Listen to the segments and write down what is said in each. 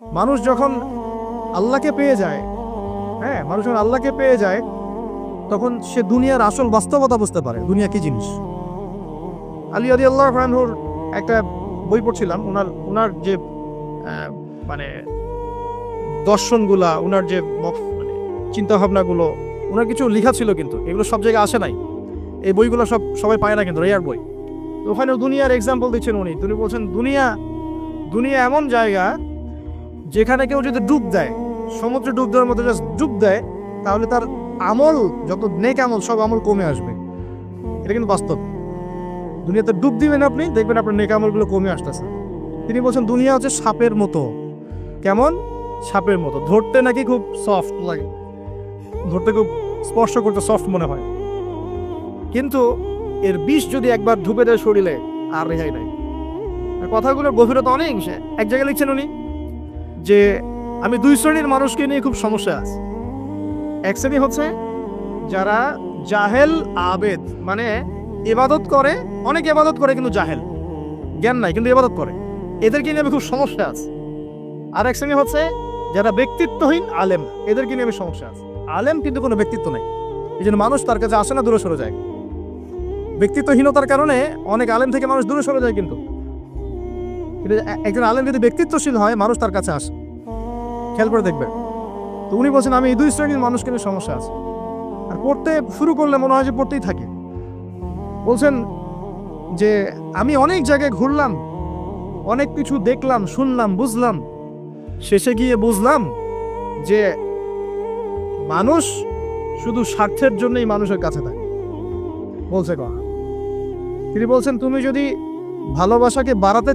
মানুষ যখন আল্লাহকে পেয়ে যায়, হ্যাঁ, মানুষ যখন আল্লাহকে পেয়ে যায় তখন সে দুনিয়ার আসল বাস্তবতা বুঝতে পারে, দুনিয়া কি জিনিস। আলী রাদিয়াল্লাহু আনহুর একটা বই পড়ছিলাম, ওনার যে মানে দর্শনগুলা, ওনার যে মানে চিন্তাভাবনাগুলো, ওনার কিছু লেখা ছিল, কিন্তু এগুলো সব জায়গায় আসে নাই। এই বইগুলো সবাই পায় না, কিন্তু রেয়ার বই। তো ওখানে দুনিয়ার এক্সাম্পল দিচ্ছেন তিনি বলছেন দুনিয়া এমন জায়গা যেখানে কেউ যদি ডুব দেয়, সমুদ্রে ডুব দেওয়ার মতো জাস্ট ডুব দেয়, তাহলে তার আমল, যত নেক আমল, সব আমল কমে আসবে। এটা কিন্তু বাস্তব। দুনিয়াতে ডুব দিবেন আপনি, দেখবেন আপনার নেক আমলগুলো কমে আসতেছে। তিনি বলছেন দুনিয়া হচ্ছে সাপের মতো। কেমন? সাপের মতো। ধরতে নাকি খুব সফট লাগে, ধরতে খুব স্পর্শ করতে সফট মনে হয়, কিন্তু এর বিষ যদি একবার ঢুকে দেয় শরীরে, আর রেহাই নাই। কথাগুলোর গভীরতা অনেক। এক জায়গায় লিখছেন উনি যে আমি দুই শ্রেণীর মানুষকে নিয়ে খুব সমস্যা আছে। এক শ্রেণী হচ্ছে যারা জাহেল আবেদ, মানে ইবাদত করে, অনেক ইবাদত করে কিন্তু জাহেল, জ্ঞান নাই কিন্তু ইবাদত করে, এদেরকে নিয়ে আমি খুব সমস্যা আছে। আর এক শ্রেণী হচ্ছে যারা ব্যক্তিত্বহীন আলেম, এদেরকে নিয়ে আমি সমস্যা আছে। আলেম কিন্তু কোনো ব্যক্তিত্ব নেই, এই জন্য মানুষ তার কাছে আসে না, দূরে সরে যায়। ব্যক্তিত্বহীনতার কারণে অনেক আলেম থেকে মানুষ দূরে সরে যায়, কিন্তু একজন আলেম যদি ব্যক্তিত্বশীল হয়, মানুষ তার কাছে আসে। খেয়াল করে দেখবেন। তো উনি বলছেন আমি এই দুই শ্রেণীর মানুষকে নিয়ে সমস্যা আছে, আর পড়তে শুরু করলে মনে হয় যে পড়তেই থাকে। বলছেন যে আমি অনেক জায়গায় ঘুরলাম, অনেক কিছু দেখলাম, শুনলাম, বুঝলাম, শেষে গিয়ে বুঝলাম যে মানুষ শুধু স্বার্থের জন্যই মানুষের কাছে থাকে। বলছে কথা, তিনি বলছেন তুমি যদি ভালোবাসাকে বাড়াতে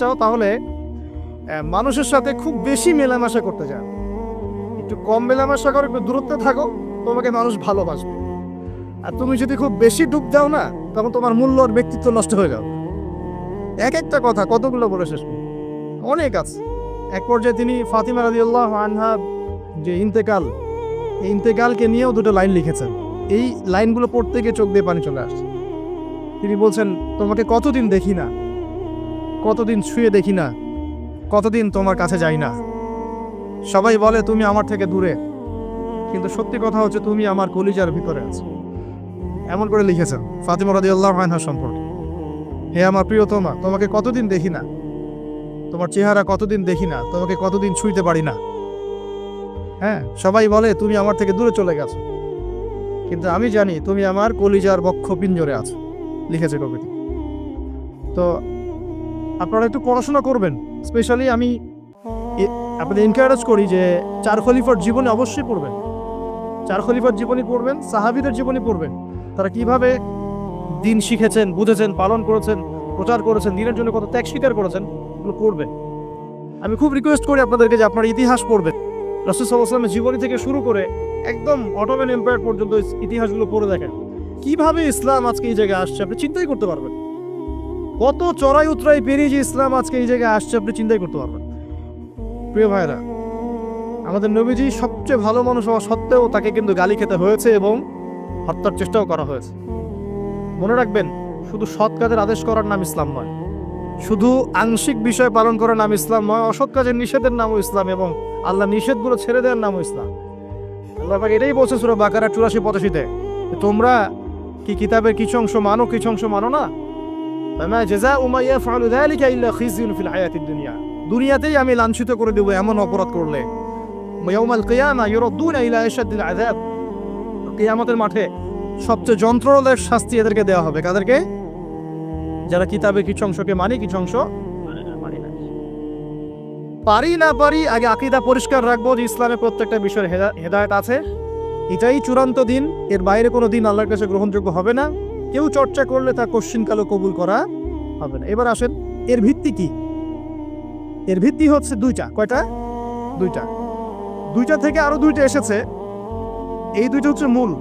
চাও তাহলে মানুষের সাথে খুব বেশি মেলামেশা করতে যাও, একটু কম মেলামেশা করো, একটু দূরত্বে থাকো, তোমাকে মানুষ ভালোবাসবে। আর তুমি যদি খুব বেশি ডুব দাও না, তখন তোমার মূল্য আর ব্যক্তিত্ব নষ্ট হয়ে যাবে। এক একটা কথা কতগুলো বলে শেষ করব, অনেক আছে। এক পর্যায়ে তিনি ফাতিমা রাদিয়াল্লাহু আনহা যে ইন্তেকাল, এই ইন্তেকালকে নিয়েও দুটো লাইন লিখেছেন। এই লাইনগুলো পড়তে গিয়ে চোখ দিয়ে পানি চলে আসছে। তিনি বলছেন তোমাকে কতদিন দেখি না, কতদিন ছুঁয়ে দেখি না, কতদিন তোমার কাছে যাই না। সবাই বলে তুমি আমার থেকে দূরে, কিন্তু সত্যি কথা হচ্ছে তুমি আমার কলিজার ভিতরে আছো। এমন করে লিখেছেন ফাতিমা রাদিয়াল্লাহু আনহা সম্পর্কে। হে আমার প্রিয়তমা, তোমাকে কতদিন দেখি না, তোমার চেহারা কতদিন দেখি না, তোমাকে কতদিন ছুঁইতে পারি না। হ্যাঁ, সবাই বলে তুমি আমার থেকে দূরে চলে গেছো, কিন্তু আমি জানি তুমি আমার কলিজার বক্ষ পিঞ্জরে আছো। লিখেছে কবিতা। তো আপনারা একটু পড়াশোনা করবেন। স্পেশালি আমি আপনাদের এনকারেজ করি যে চার খলিফার জীবনে অবশ্যই পড়বেন। চার খলিফার জীবনী পড়বেন, সাহাবীদের জীবনী পড়বেন, তারা কিভাবে দিন শিখেছেন, বুঝেছেন, পালন করেছেন, প্রচার করেছেন, দিনের জন্য কত ত্যাগ স্বীকার করেছেন, এগুলো পড়বেন। আমি খুব রিকোয়েস্ট করি আপনাদেরকে যে আপনারা ইতিহাস পড়বেন। রাসূল সাল্লাল্লাহু আলাইহি ওয়াসাল্লামের জীবনী থেকে শুরু করে একদম অটোমান এম্পায়ার পর্যন্ত ইতিহাসগুলো পড়ে দেখেন, কিভাবে ইসলাম আজকে এই জায়গায় আসছে আপনি চিন্তাই করতে পারবেন। কত চড়াই উতরাই পেরিয়ে যে ইসলাম আজকে এই জায়গায় আসছে আপনি চিন্তাই করতে পারবেন। প্রিয় ভাইরা, আমাদের নবীজি সবচেয়ে ভালো মানুষ হওয়া সত্ত্বেও তাকে কিন্তু গালি খেতে হয়েছে এবং হত্যার চেষ্টাও করা হয়েছে। মনে রাখবেন, শুধু সৎ কাজের আদেশ করার নাম ইসলাম নয়, শুধু আংশিক বিষয় পালন করার নাম ইসলাম নয়, অসৎ কাজের নিষেধের নামও ইসলাম, এবং আল্লাহ নিষেধগুলো ছেড়ে দেওয়ার নামও ইসলাম। আল্লাহ পাক এটাই বলছে সূরা বাকারা 84-85-তে, তোমরা কি কিতাবের কিছু অংশ মানো, কিছু অংশ মানো না। ফামা জাযাউ মা ইয়াফআলু যালিকা ইল্লা খিজয়ুন ফিল হায়াতিদ দুনিয়া, দুনিয়াতেই আমি লাঞ্ছিত করে দেব এমন অপরাধ করলে। ইয়াউমাল কিয়ামা ইউরাদ্দুনা ইলা আশাদ্দিল আযাব, কিয়ামতের মাঠে সবচেয়ে যন্ত্রণাদায়ক শাস্তি এদেরকে দেওয়া হবে। কাদেরকে? যারা কিতাবের কিছু অংশকে মানি, কিছু অংশ মানি না। পারি না পারি, আগে আকীদা পরিষ্কার রাখবো যে ইসলামের প্রত্যেকটা বিষয়ের হেদায়েত আছে, এটাই চূড়ান্ত দিন, এর বাইরে কোনো দিন আল্লাহর কাছে গ্রহণযোগ্য হবে না। কেউ চর্চা করলে তা কোশ্চিনকালও কবুল করা হবে না। এবার আসেন, এর ভিত্তি কি? এর ভিত্তি হচ্ছে দুইটা। কয়টা? দুইটা থেকে আরো দুইটা এসেছে, এই দুইটা হচ্ছে মূল।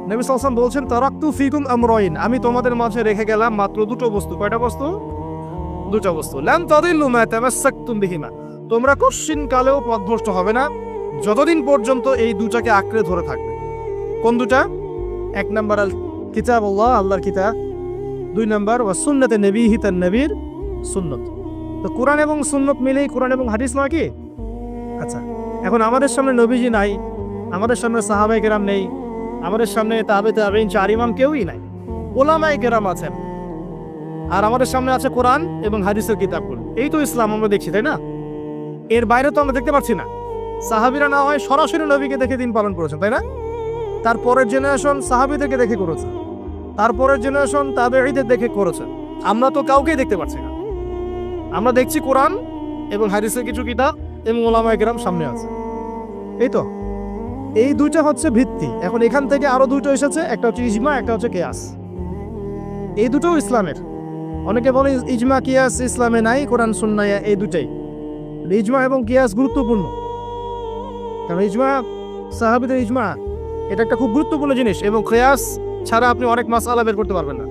নবী সাল্লাল্লাহু আলাইহি ওয়াসাল্লাম বলছেন তারাকতু ফিকুম আমরাইন, আমি তোমাদের মাঝে রেখে গেলাম মাত্র দুটো বস্তু। কয়টা বস্তু? দুটো বস্তু। লান তাদিল্লু মা তামাসসাকতুম বিহিমা, তোমরা কোশ্চিনকালেও পথভ্রষ্ট হবে না যতদিন পর্যন্ত এই দুটাকে আঁকড়ে ধরে থাকবে। কোন দুটা? এক নাম্বার আল কিতাবুল্লাহ, আল্লাহর কিতাব। দুই নাম্বার ওয়া সুন্নাতে নবীহি, তার নবীর সুন্নত। তো কোরআন এবং সুন্নত মিলেই কোরআন এবং হাদিস নয় কি? আচ্ছা, এখন আমাদের সামনে নবীজি নাই, আমাদের সামনে সাহাবায়ে কেরাম নেই, আমাদের সামনে তাবেঈন চার ইমাম কেউই নাই, ওলামায়ে কেরাম আছেন, আর আমাদের সামনে আছে কোরআন এবং হাদিসের কিতাবগুলো। এই তো ইসলাম আমরা দেখছি, তাই না? এর বাইরে তো আমরা দেখতে পাচ্ছি না। সাহাবীরা না হয় সরাসরি নবীকে দেখে দিন পালন করেছেন, তাই না? তারপরের জেনারেশন সাহাবীদেরকে দেখে করেছে, তারপরের জেনারেশন তাবেঈদের দেখে করেছে। আমরা তো কাউকেই দেখতে পাচ্ছি না। আমরা দেখছি কোরআন এবং হাদিসের কিছু কিতাব এবং ওলামায়ে কেরাম সামনে আছে। এই তো, এই দুইটা হচ্ছে ভিত্তি। এখন এখান থেকে আরো দুটো এসেছে, একটা হচ্ছে ইজমা, একটা হচ্ছে কিয়াস। এই দুটোও ইসলামের। অনেকে বলে ইজমা কিয়াস ইসলামে নাই, কোরআন সুন্নাহ এই দুটাই। ইজমা এবং কিয়াস গুরুত্বপূর্ণ, কারণ ইজমা, সাহাবীদের ইজমা, এটা একটা খুব গুরুত্বপূর্ণ জিনিস। এবং কিয়াস ছাড়া আপনি অনেক মাসআলা বের করতে পারবেন না।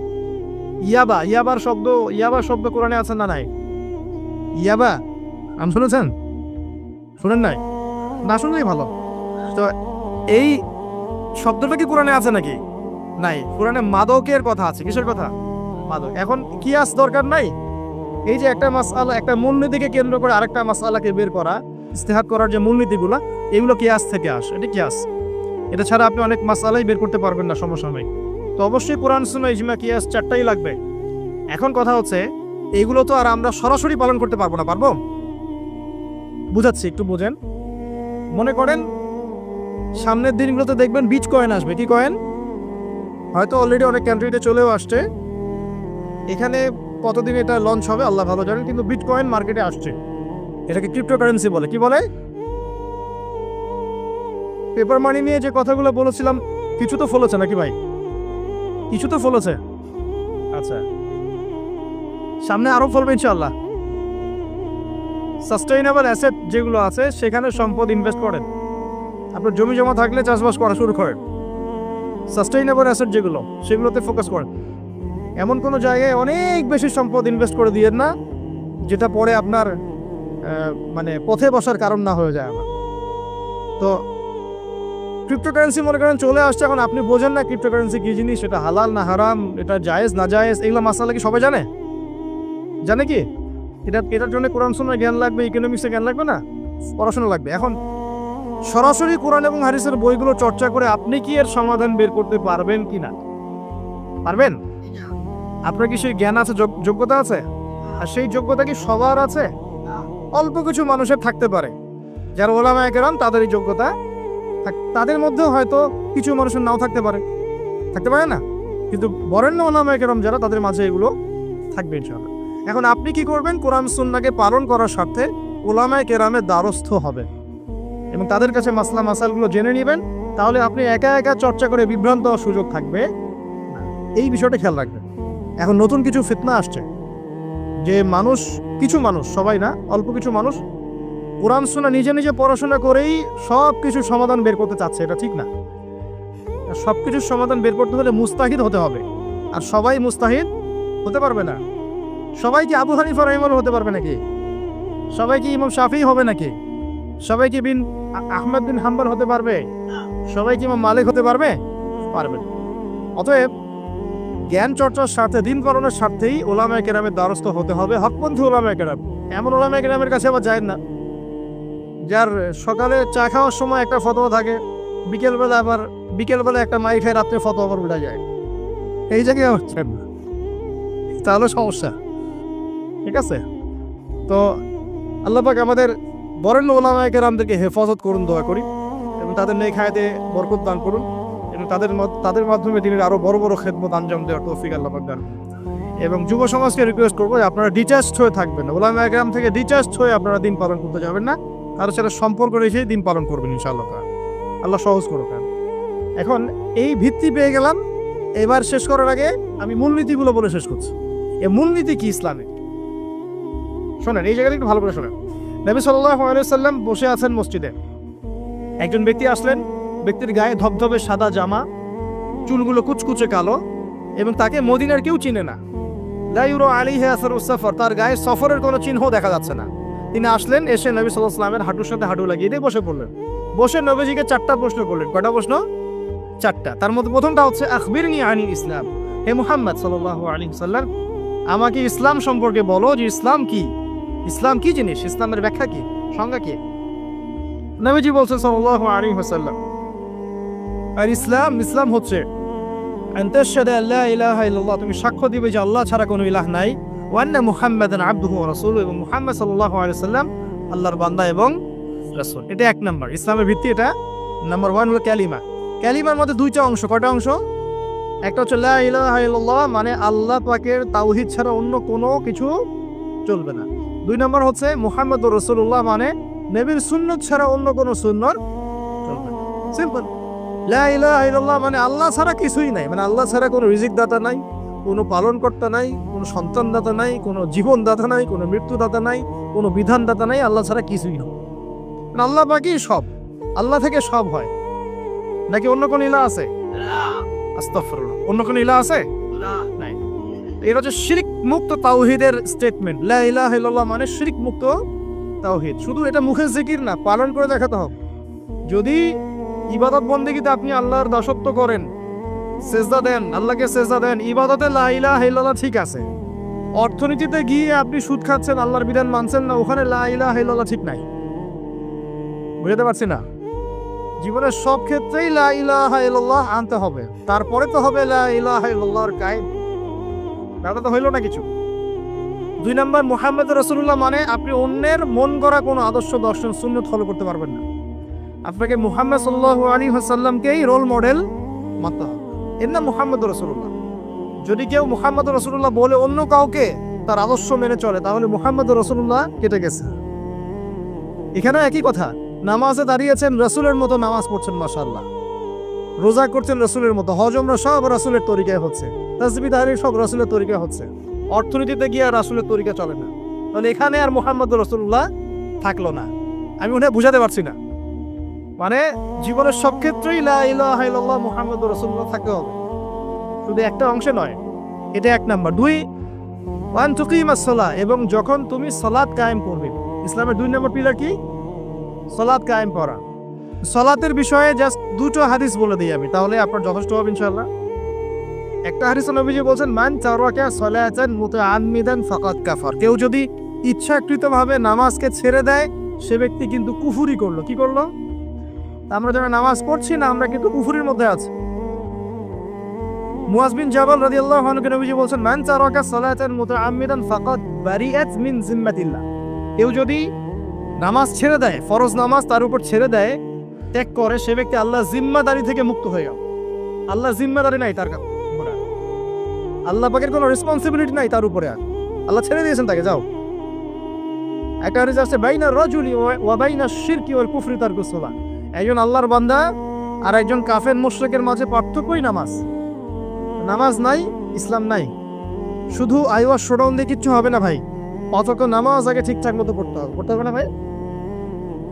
ইয়াবার শব্দ কোরআনে আছে না নাই? ইয়াবা নাম শুনেছেন? শুনেন নাই? না শুনলেই ভালো। তো এই শব্দটা কি কোরআনে আছে নাকি? নাই। কোরআনে মাদকের কথা আছে। কিসের কথা? মাদক। এখন কিয়াস দরকার নাই। এই যে একটা মাসআলা, একটা মূলনীতিকে কেন্দ্র করে আরেকটা মাসআলাকে বের করা, ইস্তেহাদ করার যে মূলনীতিগুলো, এগুলো কিয়াস থেকে আসে। এটা কিয়াস। এটা ছাড়া আপনি অনেক মাসআলাই বের করতে পারবেন না সমসাময়িক। তো অবশ্যই কোরআন সুন্নাহ ইজমা কিয়াস চারটাই লাগবে। এখন কথা হচ্ছে, এইগুলো তো আর আমরা সরাসরি পালন করতে পারবো না। পারবো? বুঝাচ্ছি, একটু বোঝেন। মনে করেন সামনের দিনগুলোতে দেখবেন বিচ কয়েন আসবে। কি কয়েন? হয়তো অলরেডি অনেক কান্ট্রিতে চলেও আসছে। এখানে কতদিন এটা লঞ্চ হবে আল্লাহ ভালো জানেন, কিন্তু বিটকয়েন মার্কেটে আসছে। এটাকে ক্রিপ্টোকারেন্সি বলে। কি বলে? পেপার মানি নিয়ে যে কথাগুলো বলেছিলাম, কিছু তো ফলেছে নাকি ভাই? কিছু তো ফলেছে। আচ্ছা, সামনে আরো ফলবে ইনশাআল্লাহ। সাস্টেইনেবল অ্যাসেট যেগুলো আছে সেখানে সম্পদ ইনভেস্ট করেন। আপনার জমি জমা থাকলে চাষবাস করা শুরু করেন। সাস্টেইনেবল অ্যাসেট যেগুলো, সেগুলোতে ফোকাস করেন। এমন কোনো জায়গায় অনেক বেশি সম্পদ ইনভেস্ট করে দিয়েন না যেটা পরে আপনার মানে পথে বসার কারণ না হয়ে যায় আমার। তো ক্রিপ্টোকারেন্সি মনে করেন চলে আসছে, এখন আপনি বোঝেন না ক্রিপ্টোকারেন্সি কি জিনিস, এটা হালাল না হারাম, এটা জায়েজ না জায়েজ, এগুলো মাসালা কি সবাই জানে? জানে কি? এটার জন্য কোরআন সুন্নাহ জ্ঞান লাগবে, ইকোনমিক্সে জ্ঞান লাগবে না, পড়াশোনা লাগবে। এখন সরাসরি কোরআন এবং হাদিসের বইগুলো চর্চা করে আপনি কি এর সমাধান বের করতে পারবেন কি না? পারবেন? আপনার কি সেই জ্ঞান আছে, যোগ্যতা আছে? আর সেই যোগ্যতা কি সবার আছে? অল্প কিছু মানুষের থাকতে পারে, যারা ওলামায়ে কেরাম, তাদের এই যোগ্যতা। তাদের মধ্যেও হয়তো কিছু মানুষের নাও থাকতে পারে না, কিন্তু বরেণ্য ওলামায়ে কেরাম যারা, তাদের মাঝে এগুলো থাকবে ইনশাআল্লাহ। এখন আপনি কি করবেন? কোরআন সুন্নাহকে পালন করার স্বার্থে ওলামায়ে কেরামের দ্বারস্থ হবে এবং তাদের কাছে মাসালগুলো জেনে নেবেন। তাহলে আপনি একা একা চর্চা করে বিভ্রান্ত হওয়ার সুযোগ থাকবে। এই বিষয়টা খেয়াল রাখবেন। এখন নতুন কিছু ফিতনা আসছে যে কিছু মানুষ, সবাই না, অল্প কিছু মানুষ কোরআন সুন্নাহ নিজে নিজে পড়াশোনা করেই সব কিছুর সমাধান বের করতে চাচ্ছে। এটা ঠিক না। সব কিছুর সমাধান বের করতে হলে মুস্তাহিদ হতে হবে, আর সবাই মুস্তাহিদ হতে পারবে না। সবাই কি আবু হানিফা রাহিমাহুল্লাহ হতে পারবে নাকি? সবাই কি ইমাম শাফিঈ হবে নাকি? সবাই কি আহমদ বিন হাম্বল হতে পারবে? সবাই কি ইমাম মালিক হতে পারবে? পারবে না। অতএব জ্ঞান চর্চার স্বার্থে, দিন পালনের স্বার্থেই ওলামায়ে কেরামের দ্বারস্থ হতে হবে, হকপন্থী ওলামায়ে কেরাম। এমন ওলামায়ে কেরামের কাছে আবার যায় না যার সকালে চা খাওয়ার সময় একটা ফতোয়া থাকে, বিকেলবেলা একটা মাই খায়, রাত্রে ফতোয়া আবার উঠে যায়। এই জায়গায় হচ্ছেন না, তাহলে সমস্যা। ঠিক আছে? তো আল্লাহ পাক আমাদের বরেণ্য ওলামায়ে কেরামদেরকে হেফাজত করুন, দোয়া করি, এবং তাদের নেক হায়াতে বরকত দান করুন, এবং তাদের মাধ্যমে দিনের আরো বড় বড় খেদমত আঞ্জাম দেওয়ার তৌফিক আল্লাহ পাক দান করুন। এবং যুব সমাজকে রিকোয়েস্ট করবো যে আপনারা ডিটাচড হয়ে থাকবেন, ওলামায়ে কেরাম থেকে ডিটাচড হয়ে আপনারা দিন পালন করতে যাবেন না, তার সাথে সম্পর্ক রেখে দিন পালন করবেন ইনশাআল্লাহ। আল্লাহ সহজ করুক। এখন এই ভিত্তি পেয়ে গেলাম, এবার শেষ করার আগে আমি মূলনীতিগুলো বলে শেষ করছি। এই মূলনীতি কি ইসলামে? শোনেন, এই জায়গাটা একটু ভালো করে শোনেন। নবী সাল্লাল্লাহু আলাইহি ওয়াসাল্লাম বসে আছেন মসজিদে। একজন ব্যক্তি আসলেন, ব্যক্তির গায়ে ধবধবে সাদা জামা, চুলগুলো কুচকুচে কালো, এবং তাকে মদিনার কেউ চিনে না। লা ইউরা আলাইহি আসারুস সাফর, তার গায়ে সফরের কোনো চিহ্ন দেখা যাচ্ছে না। তিনি আসলেন, এসে নবী সাল্লাল্লাহু আলাইহি ওয়াসাল্লামের হাঁটুর সাথে হাঁটু লাগিয়ে দিয়ে বসে পড়লেন। বসে নবীজিকে 4টা প্রশ্ন করলেন। কয়টা প্রশ্ন? 4টা। তার মধ্যে প্রথমটা হচ্ছে আখবিরনি আনিল ইসলাম, হে মুহাম্মদ সাল্লাল্লাহু আলাইহি ওয়াসাল্লাম, আমাকে ইসলাম সম্পর্কে বলো যে ইসলাম কি। ইসলাম কি জিনিস, ইসলামের ব্যাখ্যা কি, সংজ্ঞা কি? নবীজি বলছেন সাল্লাল্লাহু আলাইহি ওয়াসাল্লাম, আর ইসলাম হচ্ছে আন তাশহাদু আল লা ইলাহা ইল্লাল্লাহ, তুমি সাক্ষ্য দিবে যে আল্লাহ ছাড়া কোনো ইলাহ নাই, ওয়া আন্না মুহাম্মাদান আবদুহু ওয়া রাসূলুহু, এবং মুহাম্মদ সাল্লাল্লাহু আলাইহি ওয়াসাল্লাম আল্লাহর বান্দা এবং রাসূল। এটা এক নাম্বার ইসলামের ভিত্তি। এটা নাম্বার 1 হলো কালিমা। কালিমার মধ্যে দুইটা অংশ। কয়টা অংশ? একটা হচ্ছে লা ইলাহা ইল্লাল্লাহ, মানে আল্লাহ পাকের তাওহীদ ছাড়া অন্য কোনো কিছু চলবে না। 2 নম্বর হচ্ছে মুহাম্মদুর রাসূলুল্লাহ, মানে নবীর সুন্নাত ছাড়া অন্য কোনো সুন্নাত চলবে না। সিম্পল। লা ইলাহা ইল্লাল্লাহ মানে আল্লাহ ছাড়া কিছুই নাই, মানে আল্লাহ ছাড়া কোনো রিজিক দাতা নাই, কোনো পালনকর্তা নাই, কোনো সন্তান দাতা নাই, কোনো জীবন দাতা নাই, কোনো মৃত্যু দাতা নাই, কোনো বিধান দাতা নাই, আল্লাহ ছাড়া কিছুই না। মানে আল্লাহ পাকই সব, আল্লাহ থেকে সব হয়। নাকি অন্য কোনো ইলাহ আছে? আস্তাগফিরুল্লাহ, অন্য কোনো ইলাহ আছে? নাই। এটা হচ্ছে শিরক মুক্ত তাওহীদের স্টেটমেন্ট। লা ইলাহা ইল্লাল্লাহ মানে শিরক মুক্ত তাওহীদ। শুধু এটা মুখের জিকির না, পালন করে দেখাতে হবে। যদি ইবাদত বন্দেগীতে আপনি আল্লাহর দাসত্ব করেন, সেজদা দেন, আল্লাহকে সেজদা দেন, ইবাদতে লা ইলাহা ইল্লাল্লাহ ঠিক আছে। অর্থনীতিতে গিয়ে আপনি সুদ খাচ্ছেন, আল্লাহর বিধান মানছেন না, ওখানে লা ইলাহা ইল্লাল্লাহ ঠিক নাই। বুঝতে পারছি না? জীবনের সব ক্ষেত্রেই লা ইলাহা ইল্লাল্লাহ আনতে হবে, তারপরে তো হবে লা ইলাহা ইল্লাল্লাহর কায়েম। ব্যাপারটা তো হইল না কিছু। 2 নম্বর মুহাম্মদ রাসূলুল্লাহ মানে আপনি অন্যের মন গড়া কোনো আদর্শ, দর্শন, সুন্নাত ফলো করতে পারবেন না। আপনাকে মুহাম্মদ সাল্লাল্লাহু আলাইহি ওয়াসাল্লামকেই রোল মডেল মানতে হবে। এর নাম মুহাম্মদ রাসূলুল্লাহ। যদি কেউ মুহাম্মদ রাসূলুল্লাহ বলে অন্য কাউকে তার আদর্শ মেনে চলে, তাহলে মুহাম্মদ রাসূলুল্লাহ কেটে গেছে। এখানে একই কথা। নামাজে দাঁড়িয়েছেন, রাসূলের মতো নামাজ পড়ছেন, মাশাআল্লাহ। রোজা করছেন রাসূলের মতো, হজ উমরা সব রাসূলের তরিকায় হচ্ছে, তাসবিহ তাহলিল সব রাসূলের তরিকায় হচ্ছে। অর্থনীতিতে গিয়ে আর রাসূলের তরিকা চলে না, তাহলে এখানে আর মুহাম্মদ রাসূলুল্লাহ থাকলো না। আমি মনে হয় বুঝাতে পারছি না। মানে জীবনের সব ক্ষেত্রেই লা ইলাহা ইল্লাল্লাহ মুহাম্মদুর রাসূলুল্লাহ থাকতে হবে, শুধু একটা অংশে নয়। এটা 1 নাম্বার। 2 ওয়ান তুকিমাস সালাহ, এবং যখন তুমি সালাত কায়েম করবে। ইসলামের 2 নম্বর পিলার কি? সালাত কায়েম করা। সালাতের বিষয়ে জাস্ট 2টো হাদিস বলে দিই আমি, তাহলে আপনার যথেষ্ট হবে ইনশাআল্লাহ। একটা হাদিসে নবীজি বলেন, মান তারাকা সালাতান মুতাআম্মিদান ফাকাদ কাফার। কেউ যদি ইচ্ছাকৃতভাবে নামাজকে ছেড়ে দেয়, সে ব্যক্তি কিন্তু কুফরি করলো। কি করলো? আমরা যারা নামাজ পড়ছি না, আমরা কিন্তু কুফরির মধ্যে আছি। মুয়াজ বিন জাবাল রাদিয়াল্লাহু আনহু নবীজি বলেন, মান তারাকা সালাতান মুতাআম্মিদান ফাকাদ বারিআত মিন জিম্মাতিল্লাহ। কেউ যদি নামাজ ছেড়ে দেয়, ফরজ নামাজ তার উপর ছেড়ে দেয়, ত্যাগ করে, সে ব্যক্তি আল্লাহর জিম্মাদারি থেকে মুক্ত হয়ে গেল। আল্লাহর জিম্মাদারি নাই তার উপরে, আল্লাহ পাকের কোনো রেসপন্সিবিলিটি নাই তার উপরে। আল্লাহ ছেড়ে দিয়েছেন তাকে, যাও। একটা হাদিস আছে, বাইনা রাজুলি ওয়া বাইনা শিরকি ওয়াল কুফরি তারকুস সালাহ। একজন আল্লাহর বান্দা আর একজন কাফের মুশরিকের মাঝে পার্থক্যই নামাজ। নামাজ নাই, ইসলাম নাই। শুধু আইওয়া শোডাউন দিয়ে কিচ্ছু হবে না ভাই। অথচ নামাজ আগে ঠিকঠাক মতো পড়তে হবে। পড়তে হবে না ভাই?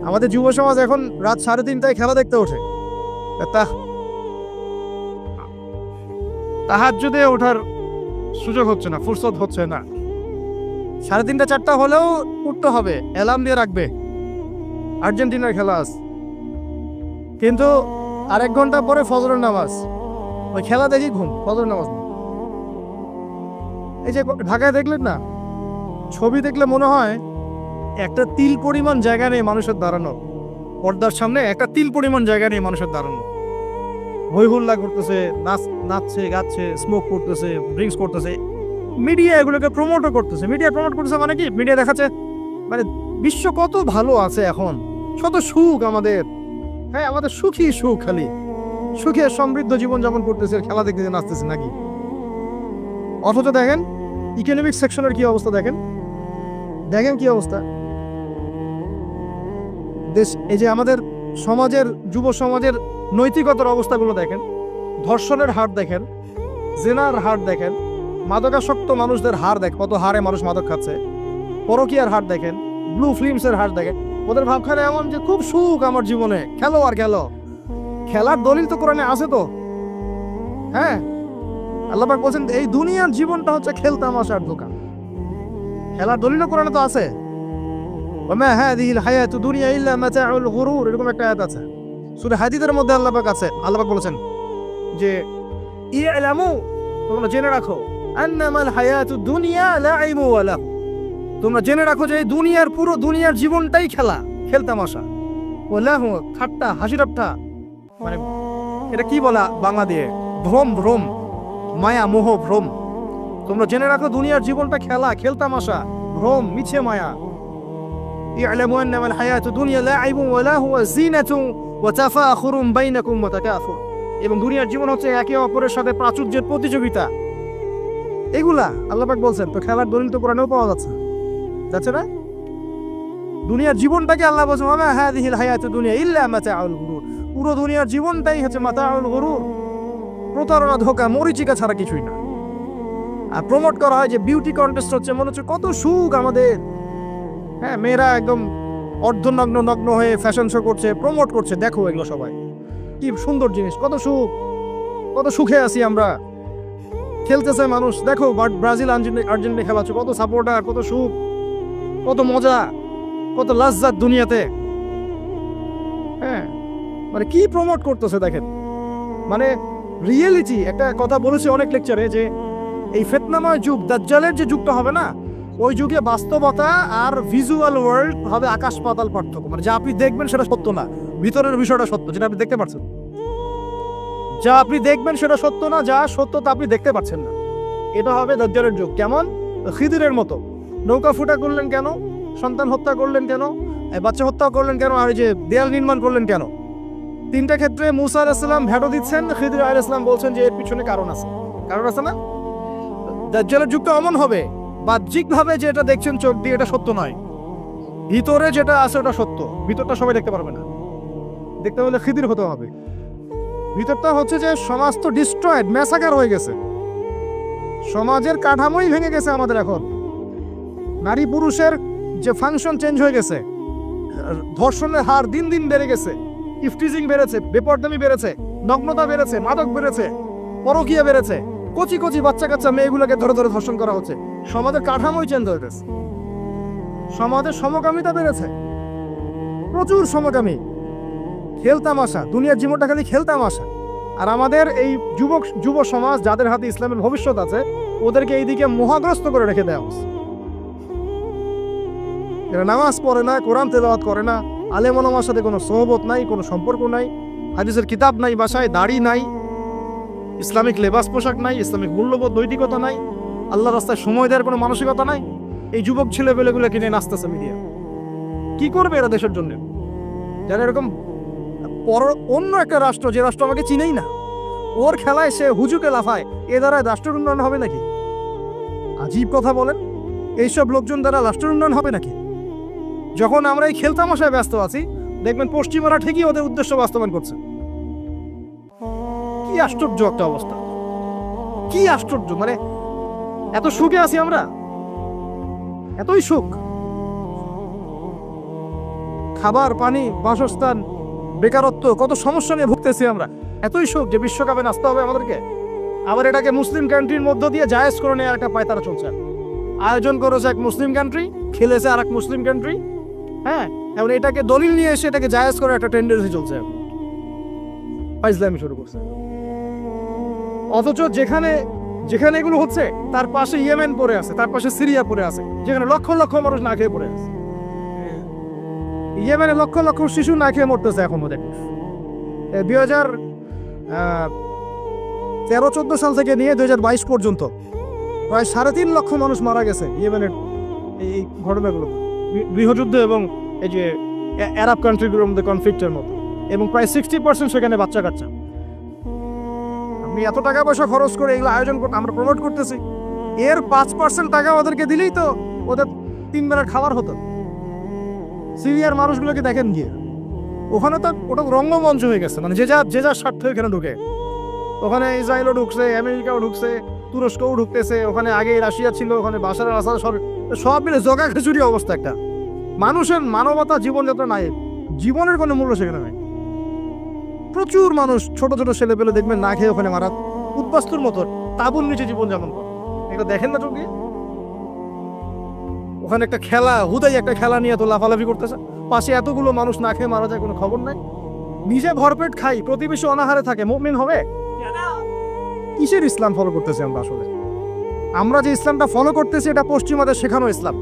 আমাদের যুব সমাজ এখন রাত 3:30টায় খেলা দেখতে ওঠে। তাহাজ্জুদে ওঠার সুযোগ হচ্ছে না, ফুরসত হচ্ছে না। 3:30 4টা হলেও উঠতে হবে, অ্যালার্ম দিয়ে রাখবে, আর্জেন্টিনার খেলা আছে। কিন্তু আরেক ঘন্টা পরে ফজরের নামাজ, ওই খেলা দেখি ঘুম, ফজরের নামাজ নেই। এই যে ঢাকায় দেখলেন না, ছবি দেখলে মনে হয় একটা তিল পরিমাণ জায়গা নেই মানুষের দাঁড়ানো। পর্দার সামনে একটা তিল পরিমাণ জায়গা নেই মানুষের দাঁড়ানো। হই হুল্লা করতেছে, নাচছে, গাচ্ছে, স্মোক করতেছে, ড্রিঙ্কস করতেছে। মিডিয়া এগুলোকে প্রমোটও করতেছে। মিডিয়া প্রমোট করতেছে মানে কি? মিডিয়া দেখাচ্ছে মানে বিশ্ব কত ভালো আছে এখন, কত সুখ আমাদের। হ্যাঁ, আমাদের সুখী সুখ, খালি সুখে সমৃদ্ধ জীবনযাপন করতেছে, খেলা দেখতে নাচতেছে নাকি? অথচ দেখেন ইকোনমিক সেকশনের কি অবস্থা, দেখেন কি অবস্থা দেশ। এই যে আমাদের সমাজের, যুব সমাজের নৈতিকতার অবস্থাগুলো দেখেন, ধর্ষণের হার দেখেন, জেনার হার দেখেন, মাদকাসক্ত মানুষদের হার দেখেন, কত হারে মানুষ মাদক খাচ্ছে, পরকীয়ার হার দেখেন, ব্লু ফিল্মসের হার দেখেন। ওদের ভাবখানে এমন যে খুব সুখ আমার জীবনে, খেলো আর খেলো। খেলার দলিল তো কোরআনে আছে তো। হ্যাঁ, আল্লাহ পাক বলছেন এই দুনিয়ার জীবনটা হচ্ছে খেলতামাশার দোকান। খেলার দলিল কোরআনে তো আছে। ওমা হাযিহিল হায়াতু দুনিয়া ইল্লা মাতাউল গুরুর, এরকম একটা আয়াত আছে সূরা হাদীদের মধ্যে। আল্লাহ পাক আছে, আল্লাহ পাক বলেছেন যে ইলামু, তোমরা জেনে রাখো, আন্নামাল হায়াতু দুনিয়া লাইবু ওয়া লাহু, তোমরা জেনে রাখো যে এই দুনিয়ার পুরো দুনিয়ার জীবনটাই খেলা, খেলতামাশা, ওলাহ, ঠাট্টা, হাসি ঠাট্টা, মানে এটা কি বলা বাংলা দিয়ে, ভ্রম, ভ্রম, মায়া, মোহ, ভ্রম। তোমরা জেনে রাখো দুনিয়ার জীবনটা খেলা, খেলতামাশা, ভ্রম, মিছে মায়া। ই'লামু আন্নামাল হায়াতুদ দুনিয়া লা'ইবুন ওয়া লাহু ওয়া যিনাতুন ওয়া তাফাখুরুন বাইনাকুম ওয়া তাকাসুর। এবং দুনিয়ার জীবন হচ্ছে একে অপরের সাথে প্রাচুর্যের প্রতিযোগিতা। এগুলা আল্লাহ পাক বলছেন, তো খেলার দলিল তো কোরআনেও পাওয়া যাচ্ছে না? দুনিয়ার জীবনটাকে আল্লাহ বলছেন ওয়া মা হাযিহিল হায়াতুদ দুনিয়া ইল্লা মাতাউল গুরুর। পুরো দুনিয়ার জীবনটাই হচ্ছে মাতাউল গুরুর, প্রতারণা, ধোঁকা, মরিচিকা ছাড়া কিছুই না। আর প্রমোট করা হয় যে বিউটি কন্টেস্ট হচ্ছে, মনে হচ্ছে কত সুখ আমাদের। হ্যাঁ, মেয়েরা একদম অর্ধনগ্ন নগ্ন হয়ে ফ্যাশন শো করছে, প্রমোট করছে, দেখো এগুলো সবাই কি সুন্দর জিনিস, কত সুখ, কত সুখে আছি আমরা। খেলতেছে মানুষ, দেখো ব্রাজিল আর্জেন্টিনা খেলা হচ্ছে, কত সাপোর্টার, কত সুখ, কত মজা, কত লাজ্জাত দুনিয়াতে। হ্যাঁ, মানে কি প্রমোট করতেছে দেখেন। মানে রিয়েলিটি, একটা কথা বলেছে অনেক লেকচারে যে এই ফিতনাময় যুগ, দাজ্জালের যে যুগটা হবে না, ওই যুগে বাস্তবতা আর ভিজুয়াল ওয়ার্ল্ড হবে আকাশ পাতাল পার্থক্য। মানে যা আপনি দেখবেন সেটা সত্য না, ভিতরের বিষয়টা সত্য, যেটা আপনি দেখতে পাচ্ছেন। যা আপনি দেখবেন সেটা সত্য না, যা সত্য তা আপনি দেখতে পাচ্ছেন না। এটা হবে দাজ্জালের যুগ। কেমন? খিদিরের মতো। নৌকা ফুটা করলেন কেন? সন্তান হত্যা করলেন কেন? বাচ্চা হত্যা করলেন কেন? আর এই যে দেয়াল নির্মাণ করলেন কেন? তিনটা ক্ষেত্রে মুসা আলাইহিস সালাম ভেটো দিচ্ছেন, খিদির আলাইহিস সালাম বলছেন যে এর পিছনে কারণ আছে। কারণ আছে না? দাজ্জালের যুগটা এমন হবে, বাহ্যিকভাবে যেটা দেখছেন চোখ দিয়ে এটা সত্য নয়, ভিতরে যেটা আছে ওটা সত্য। ভিতরটা সবাই দেখতে পারবে না, দেখতে হলে খিদির হতে হবে। ভিতরটা হচ্ছে যে সমাজ তো ডিস্ট্রয়েড, ম্যাসাকার হয়ে গেছে, সমাজের কাঠামোই ভেঙে গেছে আমাদের। এখন নারী পুরুষের যে ফাংশন চেঞ্জ হয়ে গেছে, ধর্ষণের হার দিন দিন বেড়ে গেছে, ইফটিজিং বেড়েছে, বেপরদামি বেড়েছে, নগ্নতা বেড়েছে, মাদক বেড়েছে, পরকীয়া বেড়েছে, কচি কচি বাচ্চা কাচ্চা মেয়েগুলোকে ধরে ধরে ধর্ষণ করা হচ্ছে। সমাজের কাঠামোই চেঞ্জ হয়ে গেছে, সমাজের সমকামিতা বেড়েছে, প্রচুর সমকামী, খেলতামাশা, দুনিয়ার জীবনটা খালি খেলতামাশা। আর আমাদের এই যুব সমাজ, যাদের হাতে ইসলামের ভবিষ্যৎ আছে, ওদেরকে এইদিকে মোহাগ্রস্ত করে রেখে দেওয়া হচ্ছে। এরা নামাজ পড়ে না, কোরআন তেলাওয়াত করে না, আলেম ওলামার সাথে কোনো সোহবত নাই, কোনো সম্পর্ক নাই, হাদিসের কিতাব নাই বাসায়, দাড়ি নাই, ইসলামিক লেবাস পোশাক নাই, ইসলামিক মূল্যবোধ নৈতিকতা নাই, আল্লাহর রাস্তায় সময় দেওয়ার কোনো মানসিকতা নাই। এই যুবক ছেলেপেলেগুলো কিনে নাচতেছে মিডিয়া। কি করবে এরা দেশের জন্য? যারা এরকম অন্য একটা রাষ্ট্র, যে রাষ্ট্র আমাকে চিনেই না, ওর খেলায় সে হুজুকে লাফায়, এ দ্বারা রাষ্ট্রের উন্নয়ন হবে নাকি? আজীব কথা বলেন, এইসব লোকজন দ্বারা রাষ্ট্রের উন্নয়ন হবে নাকি? যখন আমরা এই খেলতামশায় ব্যস্ত আছি, দেখবেন পশ্চিমারা ঠিকই ওদের উদ্দেশ্য বাস্তবায়ন করছে। কি আশ্চর্য একটা অবস্থা, কি আশ্চর্য! মানে এত সুখে আছি আমরা, এতই সুখ, খাবার, পানি, বাসস্থান, বেকারত্ব, কত সমস্যা নিয়ে ভুগতেছি আমরা, এতই সুখ যে বিশ্বকাপে নাচতে হবে আমাদেরকে। আবার এটাকে মুসলিম কান্ট্রির মধ্য দিয়ে জায়েজ করে নেওয়ার একটা পায়তারা চলছে। আয়োজন করেছে এক মুসলিম কান্ট্রি, খেলেছে আর এক মুসলিম কান্ট্রি। হ্যাঁ, এবং এটাকে দলিল নিয়ে এসে এটাকে জায়েজ করে একটা টেন্ডেন্সি চলছে, ফাইজলামি শুরু করছে। অথচ যেখানে যেখানে এগুলো হচ্ছে তার পাশে ইয়েমেন পড়ে আছে, তার পাশে সিরিয়া পড়ে আছে, যেখানে লক্ষ লক্ষ মানুষ না খেয়ে পড়ে আছে। ইয়েমেনে লক্ষ লক্ষ শিশু না খেয়ে মরতেছে এখন। ওদের 2013-14 সাল থেকে নিয়ে 2022 পর্যন্ত প্রায় 3.5 লক্ষ মানুষ মারা গেছে ইয়েমেনের এই ঘটনাগুলো, গৃহযুদ্ধ এবং এই যে আরব কান্ট্রিগুলোর মধ্যে কনফ্লিক্টের মতো, এবং প্রায় 60% সেখানে বাচ্চা কাচ্চা। আপনি এত টাকা পয়সা খরচ করে এগুলো আয়োজন করতে, আমরা প্রমোট করতেছি, এর 5% টাকা ওদেরকে দিলেই তো ওদের 3 বেলার খাবার হতো। সিরিয়ার মানুষগুলোকে দেখেন গিয়ে, ওখানে তো ওটা রঙ্গমঞ্চ হয়ে গেছে। মানে যে যার স্বার্থ এখানে ঢুকে, ওখানে ইসরায়েলও ঢুকছে, আমেরিকাও ঢুকছে, তুরস্কও ঢুকতেছে, ওখানে আগে রাশিয়া ছিল, ওখানে বাশার আল আসাদ, সব মিলে জগা খিচুড়ি অবস্থা একটা। মানুষের মানবতা, জীবনযাত্রা নাই, জীবনের কোনো মূল্য সেখানে নাই। প্রচুর মানুষ, ছোট ছোট ছেলে পেলে দেখবেন না খেয়ে ওখানে মারা, উদ্বাস্তুর মতো তাঁবুর নিচে জীবনযাপন করে। এটা দেখেন না চোখে? ওখানে একটা খেলা, হুদাই একটা খেলা নিয়ে এত লাফালাফি করতেছে, পাশে এতগুলো মানুষ না খেয়ে মারা যায়, কোনো খবর নাই। নিজে ভরপেট খাই, প্রতিবেশী অনাহারে থাকে, মুমিন হবে? কিসের ইসলাম ফলো করতেছি আমরা আসলে? আমরা যে ইসলামটা ফলো করতেছি এটা পশ্চিমাদের শেখানো ইসলাম।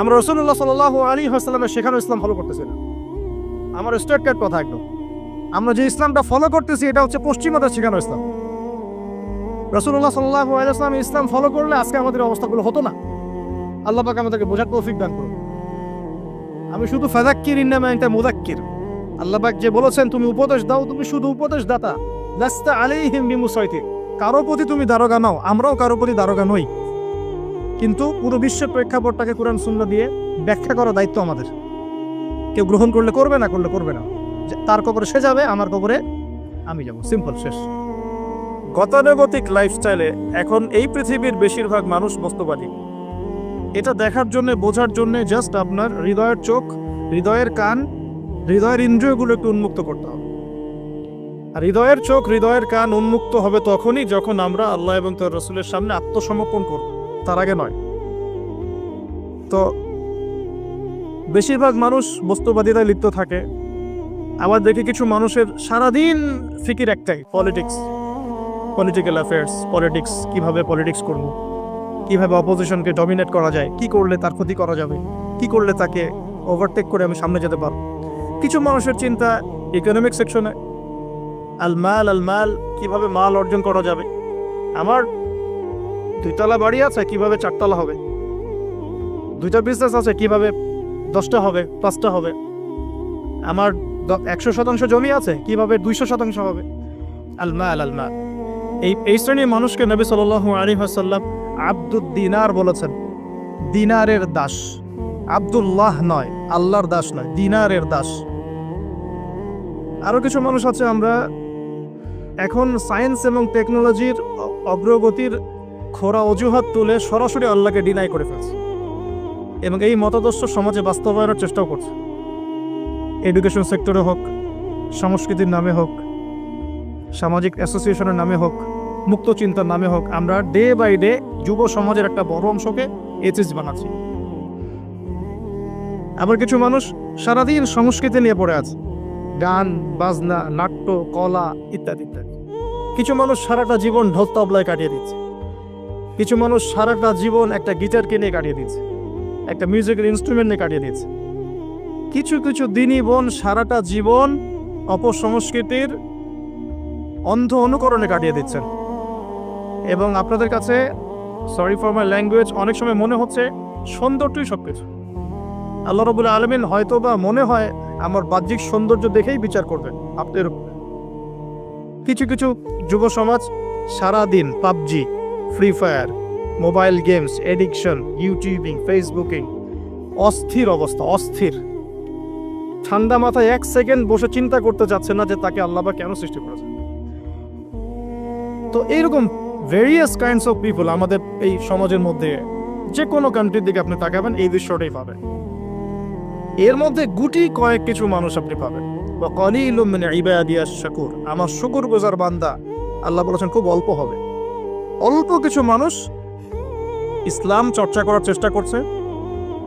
আমরা রাসূলুল্লাহ সাল্লাল্লাহু আলাইহি ওয়াসাল্লামের শেখানো ইসলাম ফলো করতেছি না। আমার স্ট্রেট কাট কথা একদম। আমরা যে ইসলামটা ফলো করতেছি এটা হচ্ছে পশ্চিমাদের শেখানো ইসলাম। রাসূলুল্লাহ সাল্লাল্লাহু আলাইহি ওয়াসাল্লাম ইসলাম ফলো করলে আজকে আমাদের অবস্থাগুলো হতো না। আল্লাহ পাক আমাদেরকে বোঝার তৌফিক দান করুন। আমি শুধু ফাযাক্কির ইন্নামা আনতা মুযাক্কির। আল্লাহ পাক যে বলেছেন তুমি উপদেশ দাও, তুমি শুধু উপদেশ দাতা, লাস্তা আলাইহিম বিমুসাইতির। কারো প্রতি তুমি দারোগা নাও, আমরাও কারো প্রতি দারোগা নই, কিন্তু পুরো বিশ্বের প্রেক্ষাপটটাকে কোরআন সুন্নাহ দিয়ে ব্যাখ্যা করার দায়িত্ব আমাদের। কেউ গ্রহণ করলে করবে, না করলে করবে না। তার কবরে সে যাবে, আমার কবরে আমি যাব, সিম্পল, শেষ। গতানুগতিক লাইফস্টাইলে এখন এই পৃথিবীর বেশিরভাগ মানুষ বস্তুবাদী। এটা দেখার জন্য, বোঝার জন্য জাস্ট আপনার হৃদয়ের চোখ, হৃদয়ের কান, হৃদয়ের ইন্দ্রিয়গুলো একটু উন্মুক্ত করতে হবে। আর হৃদয়ের চোখ, হৃদয়ের কান উন্মুক্ত হবে তখনই যখন আমরা আল্লাহ এবং তার রাসূলের সামনে আত্মসমর্পণ করব, তার আগে নয়। তো বেশিরভাগ মানুষ বস্তুবাদিতায় লিপ্ত থাকে। আবার দেখি কিছু মানুষের সারাদিন ফিকির একটাই, পলিটিক্স, পলিটিক্যাল অ্যাফেয়ার্স, পলিটিক্স, কিভাবে পলিটিক্স করব, কিভাবে অপোজিশনকে ডমিনেট করা যায়, কি করলে তার ক্ষতি করা যাবে, কি করলে তাকে ওভারটেক করে আমি সামনে যেতে পারব। কিছু মানুষের চিন্তা ইকোনমিক সেকশনে, আল মাল, কিভাবে মাল অর্জন করা যাবে। আমার 2 তলা বাড়ি আছে, কিভাবে 4 তলা হবে। 2টা বিজনেস আছে, কিভাবে 10টা হবে, 5টা হবে। আমার 100% জমি আছে, কিভাবে 200% হবে। আল মাল। এই শ্রেণীর মানুষকে নবী সাল্লাল্লাহু আলাইহি ওয়াসাল্লাম আব্দুদ দিনার বলেছেন, দিনারের দাস। আব্দুল্লাহ নয়, আল্লাহর দাস নয়, দিনারের দাস। আরো কিছু মানুষ আছে, আমরা এখন সায়েন্স এবং টেকনোলজির অগ্রগতির খোরা অজুহাত তুলে সরাসরি আল্লাহকে ডিনাই করে ফেলছে এবং এই মতাদর্শ সমাজে বাস্তবায়নের চেষ্টাও করছে। এডুকেশন সেক্টরে হোক, সংস্কৃতির নামে হোক, সামাজিক অ্যাসোসিয়েশনের নামে হোক, মুক্ত চিন্তার নামে হোক, আমরা ডে বাই ডে যুব সমাজের একটা বড় অংশকে এথিস্ট বানাচ্ছি। আবার কিছু মানুষ সারাদিন সংস্কৃতি নিয়ে পড়ে আছে, গান বাজনা, নাট্য, কলা ইত্যাদি ইত্যাদি। কিছু মানুষ সারাটা জীবন ঢোল তবলায় কাটিয়ে দিচ্ছে। কিছু মানুষ সারাটা জীবন একটা গিটারকে নিয়ে কাটিয়ে দিচ্ছে, একটা মিউজিক্যাল ইনস্ট্রুমেন্ট নিয়ে কাটিয়ে দিচ্ছে। কিছু কিছু দিনী বোন সারাটা জীবন অপসংস্কৃতির অন্ধ অনুকরণে কাটিয়ে দিচ্ছেন। এবং আপনাদের কাছে, সরি ফর মাই ল্যাঙ্গুয়েজ, অনেক সময় মনে হচ্ছে সৌন্দর্যই সবকিছু। আল্লাহ রাব্বুল আলামিন হয়তো বা মনে হয় আমার বাহ্যিক সৌন্দর্য দেখেই বিচার করবেন আপনাদের উপর। কিছু কিছু যুব সমাজ সারাদিন PUBG, free fire, mobile games, addiction, YouTubing, Facebooking, অস্থির অবস্থা, অস্থির। ঠান্ডা মাথায় 1 সেকেন্ড বসে চিন্তা করতে যাচ্ছে না যে তাকে আল্লাহ বা কেন সৃষ্টি করেছে। তো এইরকম ভেরিয়াস কাইন্ডস অফ পিপল আমাদের এই সমাজের মধ্যে, যে কোনো কান্ট্রির দিকে আপনি তাকাবেন এই দৃশ্যটাই পাবেন। এর মধ্যে গুটি কয়েক কিছু মানুষ আপনি পাবেন, ওয়া কালিলুম মিন ইবাদিয়াশ শাকুর, আমার শুকরগুজার বান্দা আল্লাহ বলেছেন খুব অল্প হবে। অল্প কিছু মানুষ ইসলাম চর্চা করার চেষ্টা করছে।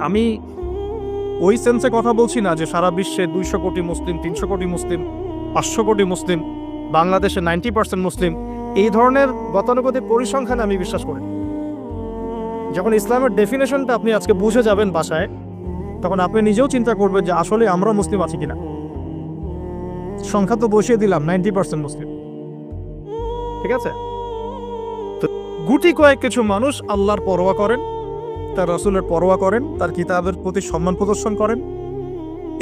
আমি ওই সেন্সে কথা বলছি না যে সারা বিশ্বে 200 কোটি মুসলিম, 300 কোটি মুসলিম, 500 কোটি মুসলিম, বাংলাদেশে 90% মুসলিম। এই ধরনের গতানুগতিক পরিসংখ্যানে আমি বিশ্বাস করি। যখন ইসলামের ডেফিনেশনটা আপনি আজকে বুঝে যাবেন বাসায়, তখন আপনি নিজেও চিন্তা করবেন যে আসলে আমরা মুসলিম আছি কিনা। সংখ্যা তো বসিয়ে দিলাম 90% মুসলিম, ঠিক আছে। তো গুটি কয়েক কিছু মানুষ আল্লাহর পরোয়া করেন, তার রাসূলের পরোয়া করেন, তার কিতাবের প্রতি সম্মান প্রদর্শন করেন।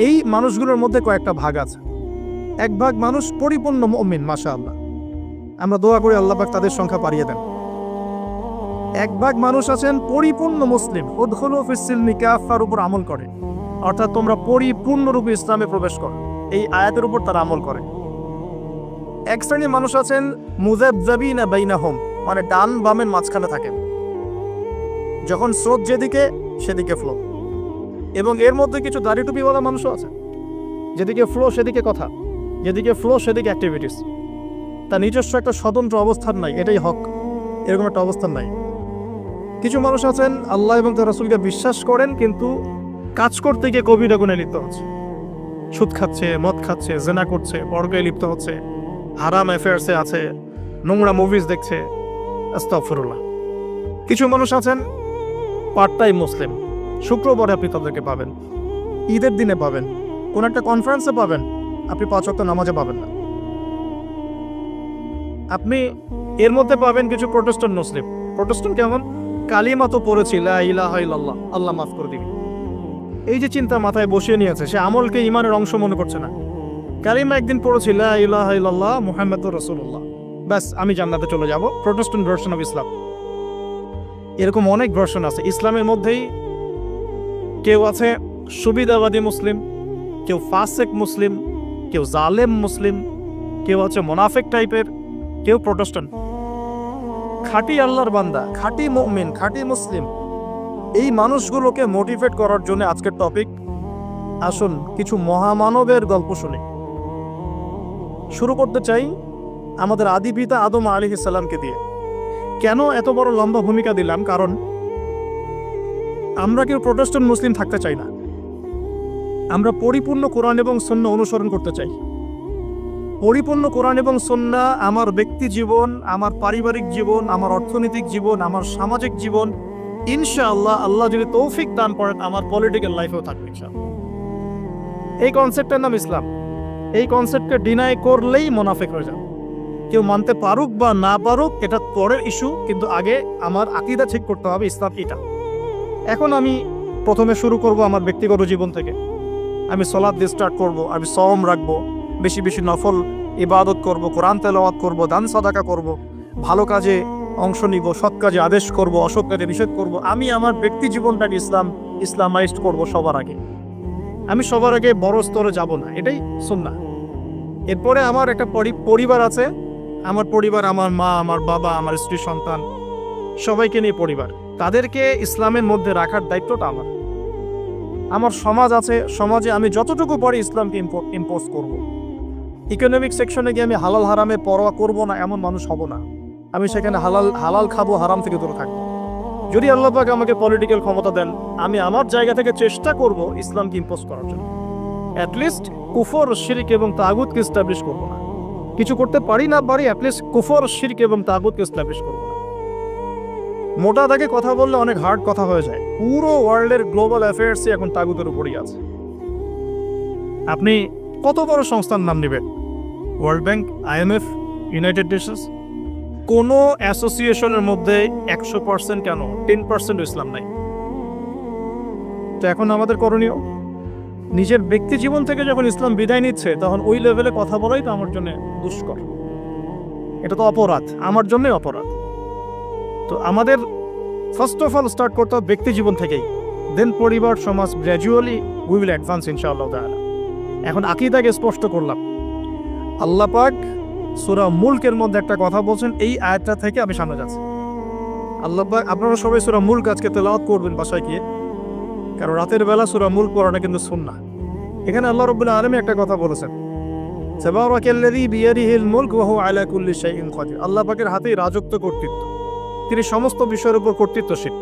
এই মানুষগুলোর মধ্যে কয়েকটা ভাগ আছে। এক ভাগ মানুষ পরিপূর্ণ মুমিন, মাশাআল্লাহ, আমরা দোয়া করি আল্লাহ পাক তাদের সংখ্যা বাড়িয়ে দেন। এক ভাগ মানুষ আছেন পরিপূর্ণ মুসলিম, উদখুলু ফিস সিলমি কাফার উপর আমল করে, অর্থাৎ তোমরা পরিপূর্ণরূপে ইসলামে প্রবেশ করো, এই আয়াতের উপর তারা আমল করে। এক শ্রেণীর মানুষ আছেন মুযাবযাবিনা বাইনাহুম, মানে ডান বামের মাঝখানে থাকেন, যখন স্রোত যেদিকে সেদিকে ফ্লো। এবং এর মধ্যে কিছু দাড়ি টুপিওয়ালা মানুষও আছে, যেদিকে ফ্লো সেদিকে কথা, যেদিকে ফ্লো সেদিকে অ্যাক্টিভিটিস। তার নিজস্ব একটা স্বতন্ত্র অবস্থান নাই, এটাই হক, এরকম একটা অবস্থান নাই। কিছু মানুষ আছেন আল্লাহ এবং তার রাসূলকে বিশ্বাস করেন, কিন্তু কাজ করতে গিয়ে কবিরা গুনাহে লিপ্ত হচ্ছে, সুদ খাচ্ছে, মদ খাচ্ছে, জেনা করছে, পরকায়ে লিপ্ত হচ্ছে, হারাম অ্যাফেয়ার্সে আছে, নোংরা মুভিজ দেখছে, আস্তাগফিরুল্লাহ। কিছু মানুষ আছেন পার্ট টাইম মুসলিম, শুক্রবারে আপনি তাদেরকে পাবেন, ঈদের দিনে পাবেন, কোন একটা কনফারেন্সে পাবেন, আপনি 5 ওয়াক্ত নামাজে পাবেন না। আপনি এর মধ্যে পাবেন কিছু প্রোটেস্ট্যান্ট মুসলিম। প্রোটেস্ট্যান্ট কেমন? কালিমা তো পড়েছি, লা ইলাহা ইল্লাল্লাহ, আল্লাহ মাফ করে দিবেন, এই যে চিন্তা মাথায় বসিয়ে নিয়েছে, সে আমলকে ইমানের অংশ মনে করছে না। কালিমা একদিন পড়েছি, লা ইলাহা ইল্লাল্লাহ মুহাম্মাদুর রাসূলুল্লাহ, ব্যাস আমি জান্নাতে চলে যাব। Protestant version of Islam. এরকম অনেক ভার্সন আছে ইসলামের মধ্যেই। কেউ আছে সুবিধাবাদী মুসলিম, কেউ ফাসেক মুসলিম, কেউ জালেম মুসলিম, কেউ আছে মোনাফেক টাইপের, কেউ প্রোটেস্ট্যান্ট। খাঁটি আল্লাহর বান্দা, খাঁটি মুমিন, খাঁটি মুসলিম, এই মানুষগুলোকে মোটিভেট করার জন্য আজকের টপিক। আসুন কিছু মহামানবের গল্প শুনি। শুরু করতে চাই আমাদের আদি পিতা আদম আলাইহিস সালামকে দিয়ে। কেন এত বড় লম্বা ভূমিকা দিলাম? কারণ আমরা কেউ প্রোটেস্ট্যান্ট মুসলিম থাকতে চাই না। আমরা পরিপূর্ণ কোরআন এবং সুন্নাহ অনুসরণ করতে চাই। পরিপূর্ণ কোরআন এবং সুন্নাহ আমার ব্যক্তি জীবন, আমার পারিবারিক জীবন, আমার অর্থনৈতিক জীবন, আমার সামাজিক জীবন, ইনশাআল্লাহ আল্লাহ যদি তৌফিক দান করেন আমার পলিটিক্যাল লাইফেও থাকবে ইনশাআল্লাহ। এই কনসেপ্টের নাম ইসলাম। এই কনসেপ্টকে ডিনাই করলেই মুনাফিক হয়ে যাবে। কেউ মানতে পারুক বা না পারুক এটা পরের ইস্যু, কিন্তু আগে আমার আকীদা ঠিক করতে হবে, ইসলাম এটা। এখন আমি প্রথমে শুরু করব আমার ব্যক্তিগত জীবন থেকে। আমি সালাত দিয়ে স্টার্ট করব, আমি সওম রাখবো, বেশি বেশি নফল ইবাদত করব, কোরআন তেলাওয়াত করব, দান সাদাকা করব, ভালো কাজে অংশ নিব, সৎ কাজে আদেশ করব, অসৎ কাজে নিষেধ করব। আমি আমার ব্যক্তি জীবনটাকে ইসলামাইজড করব সবার আগে। আমি সবার আগে বড় স্তরে যাব না, এটাই সুন্নাহ। এরপরে আমার একটা পরিবার আছে। আমার পরিবার, আমার মা, আমার বাবা, আমার স্ত্রী, সন্তান, সবাইকে নিয়ে পরিবার। তাদেরকে ইসলামের মধ্যে রাখার দায়িত্বটা আমার। আমার সমাজ আছে, সমাজে আমি যতটুকু পারি ইসলামকে ইম্পোজ করব। ইকোনমিক সেকশনে গিয়ে আমি হালাল হারামে পরোয়া করব না এমন মানুষ হব না। আমি সেখানে হালাল খাবো, হারাম থেকে দূরে থাকবো। যদি আল্লাহ পাক আমাকে পলিটিক্যাল ক্ষমতা দেন, আমি আমার জায়গা থেকে চেষ্টা করব ইসলামকে ইম্পোজ করার জন্য। অ্যাটলিস্ট কুফর, শিরক এবং তাগুতকে এস্টাবলিশ করব না। কিছু করতে পারি না পারি, অ্যাটলিস্ট কুফর, শিরক এবং তাগুতকে এস্টাবলিশ করব না। মোটা দাগে কথা বললে অনেক হার্ড কথা হয়ে যায়। পুরো ওয়ার্ল্ডের গ্লোবাল অ্যাফেয়ার্সই এখন তাগুতের উপরই আছে। আপনি কত বড় সংস্থার নাম নেবেন? World bank, IMF, United Nations. কোনো অ্যাসোসিয়েশনের মধ্যে 100% কেন 10% ইসলাম নাই। তো এখন আমাদের করণীয়, নিজের ব্যক্তি জীবন থেকে যখন ইসলাম বিদায় নিচ্ছে তখন ওই লেভেলে কথা বলাই তো আমার জন্য দুষ্কর। এটা তো অপরাধ, আমার জন্যই অপরাধ। তো আমাদের ফার্স্ট অফ অল স্টার্ট করতে হবে ব্যক্তি জীবন থেকেই, দেন পরিবার, সমাজ, গ্র্যাজুয়ালি উই উইল অ্যাডভান্স ইনশাআল্লাহ তাআলা। এখন আকীদাকে স্পষ্ট করলাম। আল্লাহ পাক সূরা মুলকের মধ্যে একটা কথা বলছেন, এই আয়াতটা থেকে আমি সামনে যাচ্ছি। আল্লাহ পাক, আপনারা সবাই সূরা মুলক আজকে তেলাওয়াত করবেন বাসায় গিয়ে, কারণ রাতের বেলা সূরা মুলক পড়াটা কিন্তু সুন্নাহ। এখানে আল্লাহ রাব্বুল আলামিন একটা কথা বলেছেন, তাবারাকাল্লাযী বিয়াদিহিল মুলক ওয়া হুয়া আলা কুল্লি শাইইন কাদির। আল্লাহ পাকের হাতেই রাজত্ব, কর্তৃত্ব, তিনি সমস্ত বিষয়ের উপর কর্তৃত্বশীল।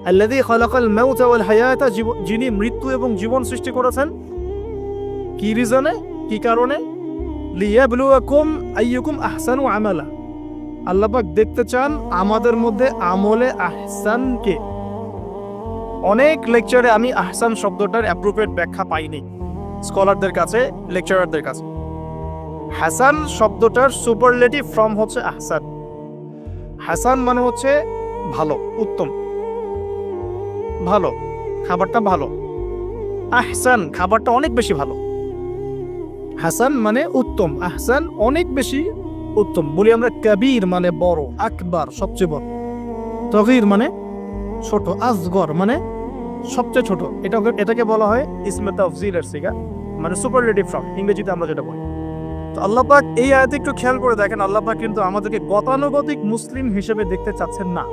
আল্লাযী খালাকাল মাউতা ওয়াল হায়াতা, যিনি মৃত্যু এবং জীবন সৃষ্টি করেছেন। কি রিজনে, কি কারণে? লিয়াবলুয়াকুম আইয়ুকুম আহসানু আমালা। আল্লাহ পাক দেখতে চান আমাদের মধ্যে আমলে আহসানকে। অনেক লেকচারে আমি আহসান শব্দটার অ্যাপ্রোপ্রিয়েট ব্যাখ্যা পাইনি স্কলারদের কাছে, লেকচারারদের কাছে। হাসান শব্দটার সুপারলেটিভ ফর্ম হচ্ছে আহসান। হাসান মানে হচ্ছে ভালো, উত্তম, ভালো, খাবারটা ভালো। আহসান খাবারটা অনেক বেশি ভালো। হাসান মানে উত্তম, আহসান অনেক বেশি উত্তম। বলি আমরা কবির মানে বড়, আকবার সবচেয়ে বড়, তগীর মানে ছোট, আসগর মানে সবচেয়ে ছোট। এটাকে বলা হয় ইসমে তাফজিলের সিগা, মানে সুপারলেটিভ ফর্ম ইংরেজিতে আমরা যেটা বলি। তো আল্লাহ পাক এই আয়াতে একটু খেয়াল করে দেখেন, আল্লাহ পাক কিন্তু আমাদেরকে গতানুগতিক মুসলিম হিসেবে দেখতে চাচ্ছেন না।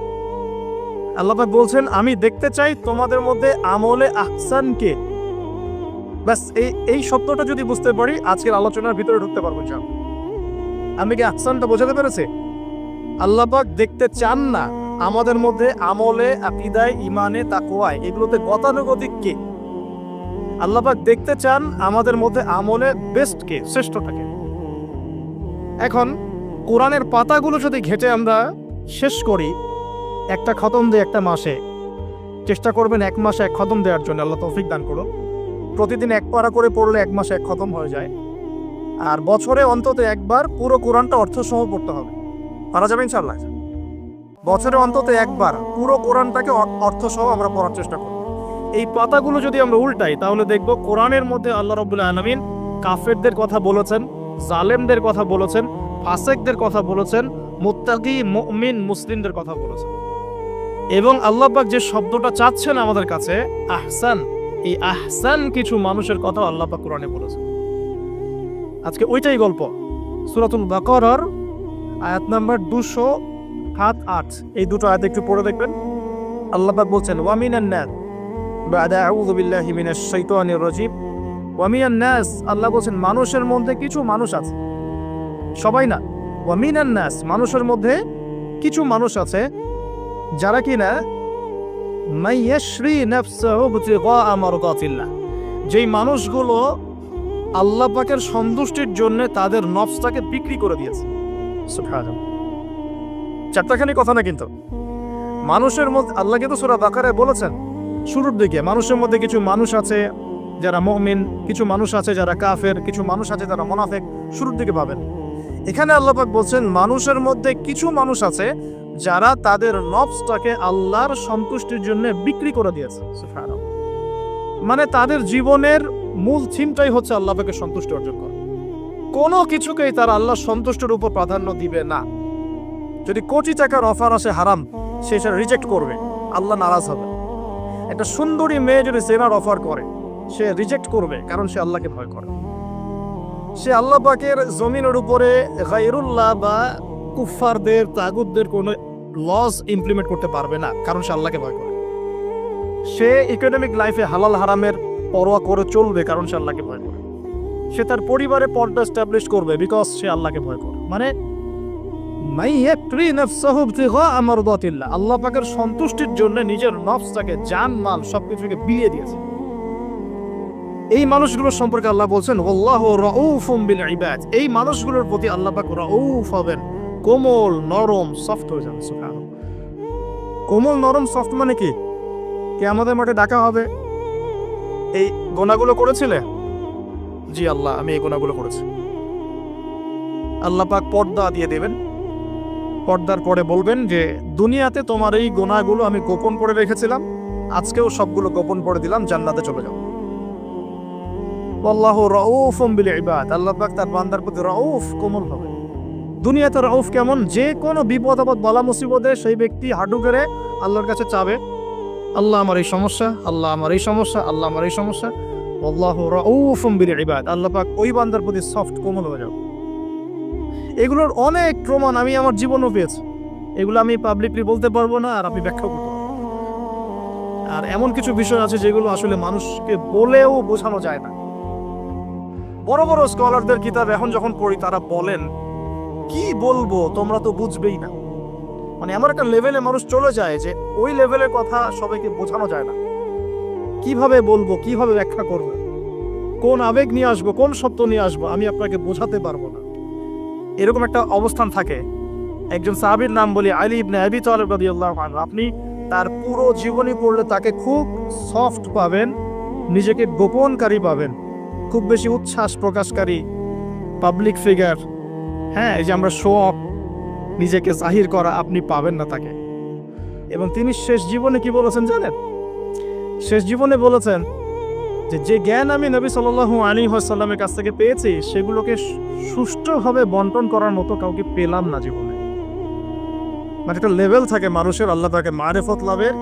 আল্লাহ পাক বলছেন, আমি দেখতে চাই তোমাদের মধ্যে আমলে আহসানকে। ব্যাস এই শব্দটা যদি বুঝতে পারি আজকের আলোচনার ভিতরে ঢুকতে পারবো। আমি কি আহসানটা বোঝাতে পেরেছি? আল্লাহ পাক দেখতে চান না আমাদের মধ্যে আমলে, আকীদায়, ঈমানে, তাকওয়ায়, এগুলোতে গতানুগতিক কে। আল্লাহ পাক দেখতে চান আমাদের মধ্যে আমলে বেস্ট কে, শ্রেষ্ঠটাকে। এখন কোরআনের পাতাগুলো যদি ঘেটে আমরা শেষ করি একটা খতম দিয়ে একটা মাসে, চেষ্টা করবেন 1 মাসে 1 খতম দেওয়ার জন্য, আল্লাহ তৌফিক দান করুন। প্রতিদিন 1 পারা করে পড়লে 1 মাসে 1 খতম হয়ে যায়। আর বছরে অন্তত একবার পুরো কোরআনটা অর্থসহ পড়তে হবে। পারা যাবে ইনশাআল্লাহ? বছরে অন্তত একবার পুরো কোরআনটাকে অর্থসহ আমরা পড়ার চেষ্টা করব। এই পাতাগুলো যদি আমরা উল্টাই তাহলে দেখব কোরআনের মধ্যে আল্লাহ রাব্বুল আলামিন কাফেরদের কথা বলেছেন, জালেমদের কথা বলেছেন, ফাসিকদের কথা বলেছেন, মুত্তাকি মুমিন মুসলিমদের কথা বলেছেন। এবং আল্লাহ পাক যে শব্দটা চাচ্ছেন আমাদের কাছে আহসান, এই আহসান কিছু মানুষের কথা আল্লাহ পাক কোরআনে বলেছেন। আজকে ওইটাই গল্প। সূরাতুল বাকারার আয়াত নাম্বার 207-8 এই দুটো আয়াত একটু পড়ে দেখবেন। আল্লাহ পাক বলছেন ওয়া মিনান নাস বাদা আউযু বিল্লাহি মিনাশ শাইতানির রাজিম ওয়া মিনান নাস, আল্লাহ বলছেন মানুষের মধ্যে কিছু মানুষ আছে, সবাই না। ওয়া মিনান নাস, মানুষের মধ্যে কিছু মানুষ আছে যারা কিনা মাইয়াশরি নাফসাহু বিতিগা মারদাতিল্লাহ, যেই মানুষগুলো আল্লাহ পাকের সন্তুষ্টির জন্য তাদের নফসটাকে বিক্রি করে দিয়েছে। সুবহানাল্লাহ, চারটাখানি কথা না কিন্তু। মানুষের মধ্যে আল্লাহ কিন্তু সূরা বাকারায় বলেছেন শুরুর দিকে মানুষের মধ্যে কিছু মানুষ আছে যারা মুমিন, কিছু মানুষ আছে যারা কাফের, কিছু মানুষ আছে যারা মুনাফিক, শুরুর দিকে পাবেন। এখানে আল্লাহ পাক বলছেন মানুষের মধ্যে কিছু মানুষ আছে যারা তাদের নফসটাকে আল্লাহর সন্তুষ্টির জন্য বিক্রি করে দিয়েছে। সুবহানাল্লাহ, মানে তাদের জীবনের মূল থিমটাই হচ্ছে আল্লাহ পাকের সন্তুষ্টি অর্জন করা। কোনো কিছুকেই তারা আল্লাহর সন্তুষ্টির উপর প্রাধান্য দিবে না। যদি কোটি টাকার অফার আসে হারাম, সে সেটা রিজেক্ট করবে, আল্লাহ নারাজ হবে। একটা সুন্দরী মেয়ে যদি জেনার অফার করে, সে রিজেক্ট করবে, কারণ সে আল্লাহকে ভয় করে। সে আল্লাহ পাকের জমিনের উপরে গায়রুল্লাহ বা কুফফারদের তাগুতদের কোনো লস ইমপ্লিমেন্ট করতে পারবে না, কারণ সে আল্লাহকে ভয় করে। সে ইকোনমিক লাইফে হালাল হারামের পরোয়া করে চলবে, কারণ সে আল্লাহকে ভয় করে। সে তার পরিবারে পর্দা এস্টাবলিশ করবে, বিকজ সে আল্লাহকে ভয় করে। মানে আল্লাহ পাকের সন্তুষ্টির জন্য নিজের নফসটাকে, জান মাল সবকিছুকে বিলিয়ে দিয়েছে। এই মানুষগুলোর সম্পর্কে আল্লাহ বলছেন ওয়াল্লাহু রাউফুম বিল ইবাদ, এই মানুষগুলোর প্রতি আল্লাহ পাক রাউফ হবেন, কোমল নরম সফট হয়ে যাবে। সুবহানাল্লাহ, কোমল নরম সফট মানে কি? কিয়ামতের মাঠে ডাকা হবে, এই গুনাহগুলো করেছিলে? জি আল্লাহ, আমি এই গুনাহগুলো করেছি। আল্লাহ পাক পর্দা দিয়ে দেবেন, পর্দার পরে বলবেন যে দুনিয়াতে তোমার এই গুনাহগুলো আমি গোপন করে রেখেছিলাম, আজকেও সবগুলো গোপন করে দিলাম, জান্নাতে চলে যাও। আল্লাহু রাউফুম বিল ইবাদ, আল্লাহ পাক তার বান্দার প্রতি রাউফ, কোমল হবে। দুনিয়াতে রাউফ কেমন? যে কোনো বিপদ আপদ বালা মুসিবতে সেই ব্যক্তি হাঁটু গেড়ে আল্লাহর কাছে চাবে, আল্লাহ আমার এই সমস্যা, আল্লাহ আমার এই সমস্যা, আল্লাহ আমার এই সমস্যা। আল্লাহু রাউফুম বিল ইবাদ, আল্লাহ পাক ওই বান্দার প্রতি সফট, কোমল হয়ে যাবে। এগুলোর অনেক প্রমাণ আমি আমার জীবনেও পেয়েছি, এগুলো আমি পাবলিকলি বলতে পারবো না, আর আমি ব্যাখ্যা করতে পারবো। আর এমন কিছু বিষয় আছে যেগুলো আসলে মানুষকে বলেও বোঝানো যায় না। বড় বড় স্কলারদের কিতাব এখন যখন পড়ি, তারা বলেন কি বলবো, তোমরা তো বুঝবেই না। মানে এমন একটা লেভেলে মানুষ চলে যায় যে ওই লেভেলের কথা সবাইকে বোঝানো যায় না। কিভাবে বলবো, কিভাবে ব্যাখ্যা করবো, কোন আবেগ নিয়ে আসবো, কোন সত্য নিয়ে আসবো, আমি আপনাকে বোঝাতে পারবো না। এরকম একটা অবস্থান থাকে। একজন সাহাবীর নাম বলি আলী ইবনে আবি তালিব রাদিয়াল্লাহু আনহু। আপনি তার পুরো জীবনী পড়লে তাকে খুব সফট পাবেন, নিজেকে গোপনকারী পাবেন, খুব বেশি উচ্ছ্বাস প্রকাশকারী পাবলিক ফিগার, হ্যাঁ, এই যে আমরা শো অফ, নিজেকে জাহির করা, আপনি পাবেন না তাকে। এবং তিনি শেষ জীবনে কি বলেছেন জানেন? শেষ জীবনে বলেছেন যে জ্ঞান আমি নবী সাল্লাল্লাহু আলাইহি ওয়াসাল্লামের কাছ থেকে পেয়েছি, সেগুলোকে সুষ্ঠুভাবে বন্টন করার মতো কাউকে পেলাম না জীবনে। মানে একটা লেভেল থাকে মানুষের, আল্লাহ তাকে মারেফত লাভের,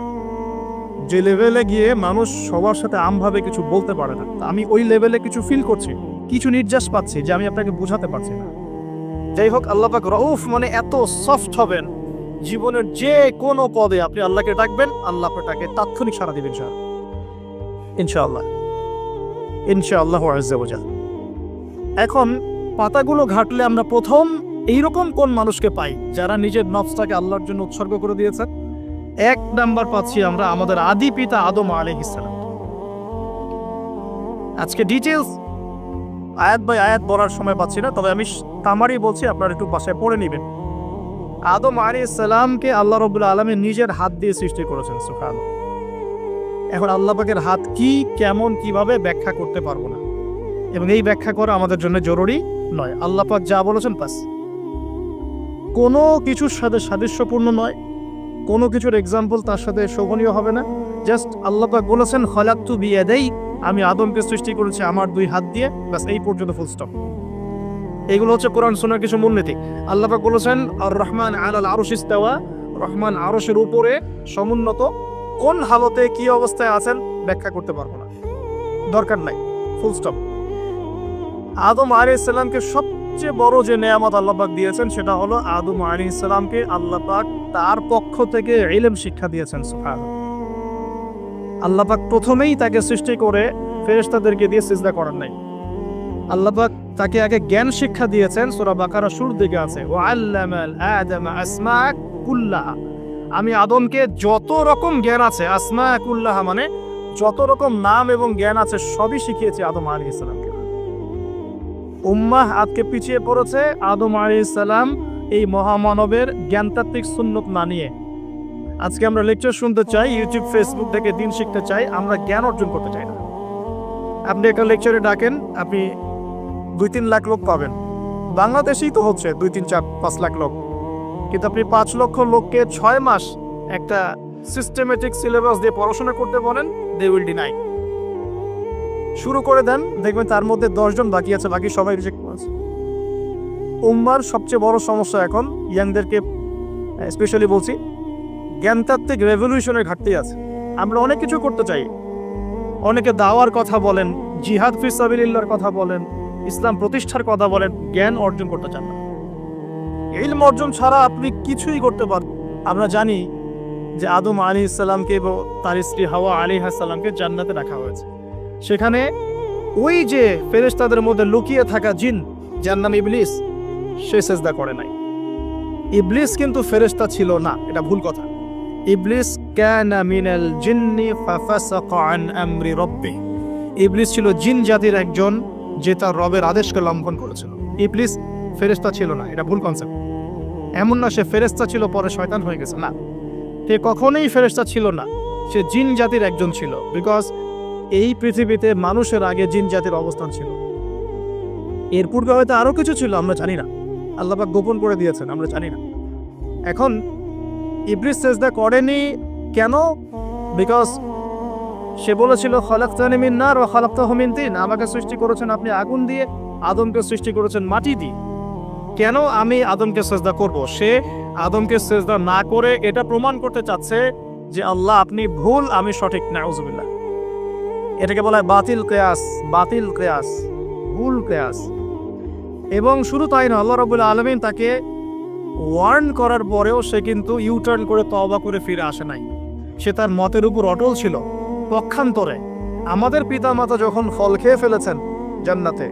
যে লেভেলে গিয়ে মানুষ সবার সাথে আমভাবে কিছু বলতে পারে না। আমি ওই লেভেলে কিছু ফিল করছি, কিছু নির্যাস পাচ্ছি যে আমি আপনাকে বোঝাতে পারছি না। যাই হোক, আল্লাহ পাক রউফ মানে এত সফট হবেন, জীবনের যে কোনো পদে আপনি আল্লাহকে ডাকবেন, আল্লাহ আপনাকে তাৎক্ষণিক সাড়া দিবেন। ইনশাআল্লাহ, ইনশাআল্লাহু আযজা ওয়া জাল। এখন পাতাগুলো ঘাটলে আমরা প্রথম এইরকম কোন মানুষকে পাই যারা নিজের নফসটাকে আল্লাহর জন্য উৎসর্গ করে দিয়েছেন? 1 নাম্বার পাচ্ছি আমরা আমাদের আদি পিতা আদম আলাইহিস সালাম। আজকে ডিটেইলস আয়াত বাই আয়াত বলার সময় পাচ্ছি না, তবে আমি তামারি বলছি, আপনারা একটু বাসায় পড়ে নেবেন। আদম আলাইহিস সালামকে আল্লাহ রাব্বুল আলামিন নিজের হাত দিয়ে সৃষ্টি করেছেন। সুবহানাল্লাহ। এখন আল্লাহ পাকের হাত কি, কেমন, কিভাবে ব্যাখ্যা করতে পারবো না, এবং এই ব্যাখ্যা করা আমাদের জন্য জরুরি নয়। আল্লাহ পাক যা বলেছেন বাস, কোনো কিছুর সাথে সাদৃশ্যপূর্ণ নয়, কোনো কিছুর এক্সাম্পল তার সাথে শোভনীয় হবে না। জাস্ট আল্লাহ পাক বলেছেন খলাকতু বিয়াদাই, আমি আদমকে সৃষ্টি করেছি আমার 2 হাত দিয়ে, বাস এই পর্যন্ত ফুল স্টপ। এগুলো হচ্ছে কোরআন সুন্নাহর কিছু মূলনীতি। আল্লাহ পাক বলেছেন আর রহমান আলাল আরশ ইস্তাওয়া, রহমান আরশের উপরে সমুন্নত। কোন হালতে কি অবস্থায় আছেন ব্যাখ্যা করতে পারবো না, দরকার নাই, ফুল স্টপ। আদম আলাইহিস সালামকে সবচেয়ে বড় যে নেয়ামত আল্লাহ পাক দিয়েছেন সেটা হলো আদম আলাইহিস সালামকে আল্লাহ পাক তার পক্ষ থেকে ইলম শিক্ষা দিয়েছেন। সুবহানাল্লাহ, আল্লাহ পাক প্রথমেই তাকে সৃষ্টি করে ফেরেশতাদেরকে দিয়ে সিজদা করার নাই। আল্লাহ পাক তাকে আগে জ্ঞান শিক্ষা দিয়েছেন। সূরা বাকারা শুরুর দিকে আছে ওয়া আল্লামাল আদামা আসমা কুল্লাহা, আমি আদমকে যত রকম জ্ঞান আছে, আসমা কুল্লাহা মানে যত রকম নাম এবং জ্ঞান আছে সবই শিখিয়েছি আদম আলাইহিস সালামকে। উম্মাহ আজকে পিছিয়ে পড়েছে আদম আলাইহিস সালাম এই মহামানবের জ্ঞানতাত্ত্বিক সুন্নত না নিয়ে। আজকে আমরা লেকচার শুনতে চাই, ইউটিউব ফেসবুক থেকে দিন শিখতে চাই, আমরা জ্ঞান অর্জন করতে চাই না। আপনি একটা লেকচারে ডাকেন, আপনি 2-3 লাখ লোক পাবেন, বাংলাদেশেই তো হচ্ছে 2-3-4-5 লাখ লোক, কিন্তু আপনি 5 লক্ষ লোককে 6 মাস একটা সিস্টেমেটিক সিলেবাস দিয়ে পড়াশোনা করতে বলেন, দে উইল ডিনাই। শুরু করে দেন, দেখবেন তার মধ্যে 10 জন বাকি আছে, বাকি সবাই রিজেক্ট করেছে। উম্মার সবচেয়ে বড় সমস্যা এখন, ইয়াংদেরকে স্পেশালি বলছি, জ্ঞানতাত্ত্বিক রেভলিউশনের ঘাটতি আছে। আমরা অনেক কিছু করতে চাই, অনেকে দাওয়ার কথা বলেন, জিহাদ ফি সাবিলিল্লাহর কথা বলেন, ইসলাম প্রতিষ্ঠার কথা বলেন, জ্ঞান অর্জন করতে চান না। ইলম অর্জন ছাড়া আপনি কিছুই করতে পারবেন। আমরা জানি যে আদম আলাইহিস সালামকে এবং তার স্ত্রী হাওয়া আলাইহিস সালামকে জান্নাতে রাখা হয়েছে। সেখানে ওই যে ফেরেশতাদের মধ্যে লুকিয়ে থাকা জিন যার নাম ইবলিস, সে সিজদা করে নাই। ইবলিস কিন্তু ফেরেশতা ছিল না, এটা ভুল কথা। ইবলিস কানা মিনাল জিন্নি ফাফাসাকা আন আমরি রাব্বি, ইবলিস ছিল জিন জাতির একজন যে তার রবের আদেশকে লঙ্ঘন করেছিল। ইবলিস ফেরেশতা ছিল না, এটা ভুল কনসেপ্ট। এমন না সে ফেরেশতা ছিল পরে শয়তান হয়ে গেছে, না, সে কখনোই ফেরেশতা ছিল না, সে জিন জাতির একজন ছিল। বিকজ এই পৃথিবীতে মানুষের আগে জিন জাতির অবস্থান ছিল, এর পূর্বে হয়তো আরো কিছু ছিল, আমরা জানি না, আল্লাহ পাক গোপন করে দিয়েছেন, আমরা জানি না। এখন ইবলিস সিজদা করেনি কেন? বিকজ সে বলেছিল খলাকতানি মিন নার ওয়া খলাকতাহু মিন তিন, আমাকে সৃষ্টি করেছেন আপনি আগুন দিয়ে, আদমকে সৃষ্টি করেছেন মাটি দিয়ে, কেন আমি আদমকে সিজদা করব? সে আদমকে সিজদা না করে এটা প্রমাণ করতে চাচ্ছে যে আল্লাহ আপনি ভুল, আমি সঠিক। নাউজুবিল্লাহ, এটাকে বলা হয় বাতিল কিয়াস, বাতিল কিয়াস, ভুল কিয়াস। এবং শুধু তাই না, আল্লাহ রাব্বুল আলামিন তাকে ওয়ার্ন করার পরেও সে কিন্তু ইউটার্ন করে তওবা করে ফিরে আসে নাই, সে তার মতের উপর অটল ছিল। পক্ষান্তরে আমাদের পিতামাতা যখন ফল খেয়ে ফেলেছেন জান্নাতে,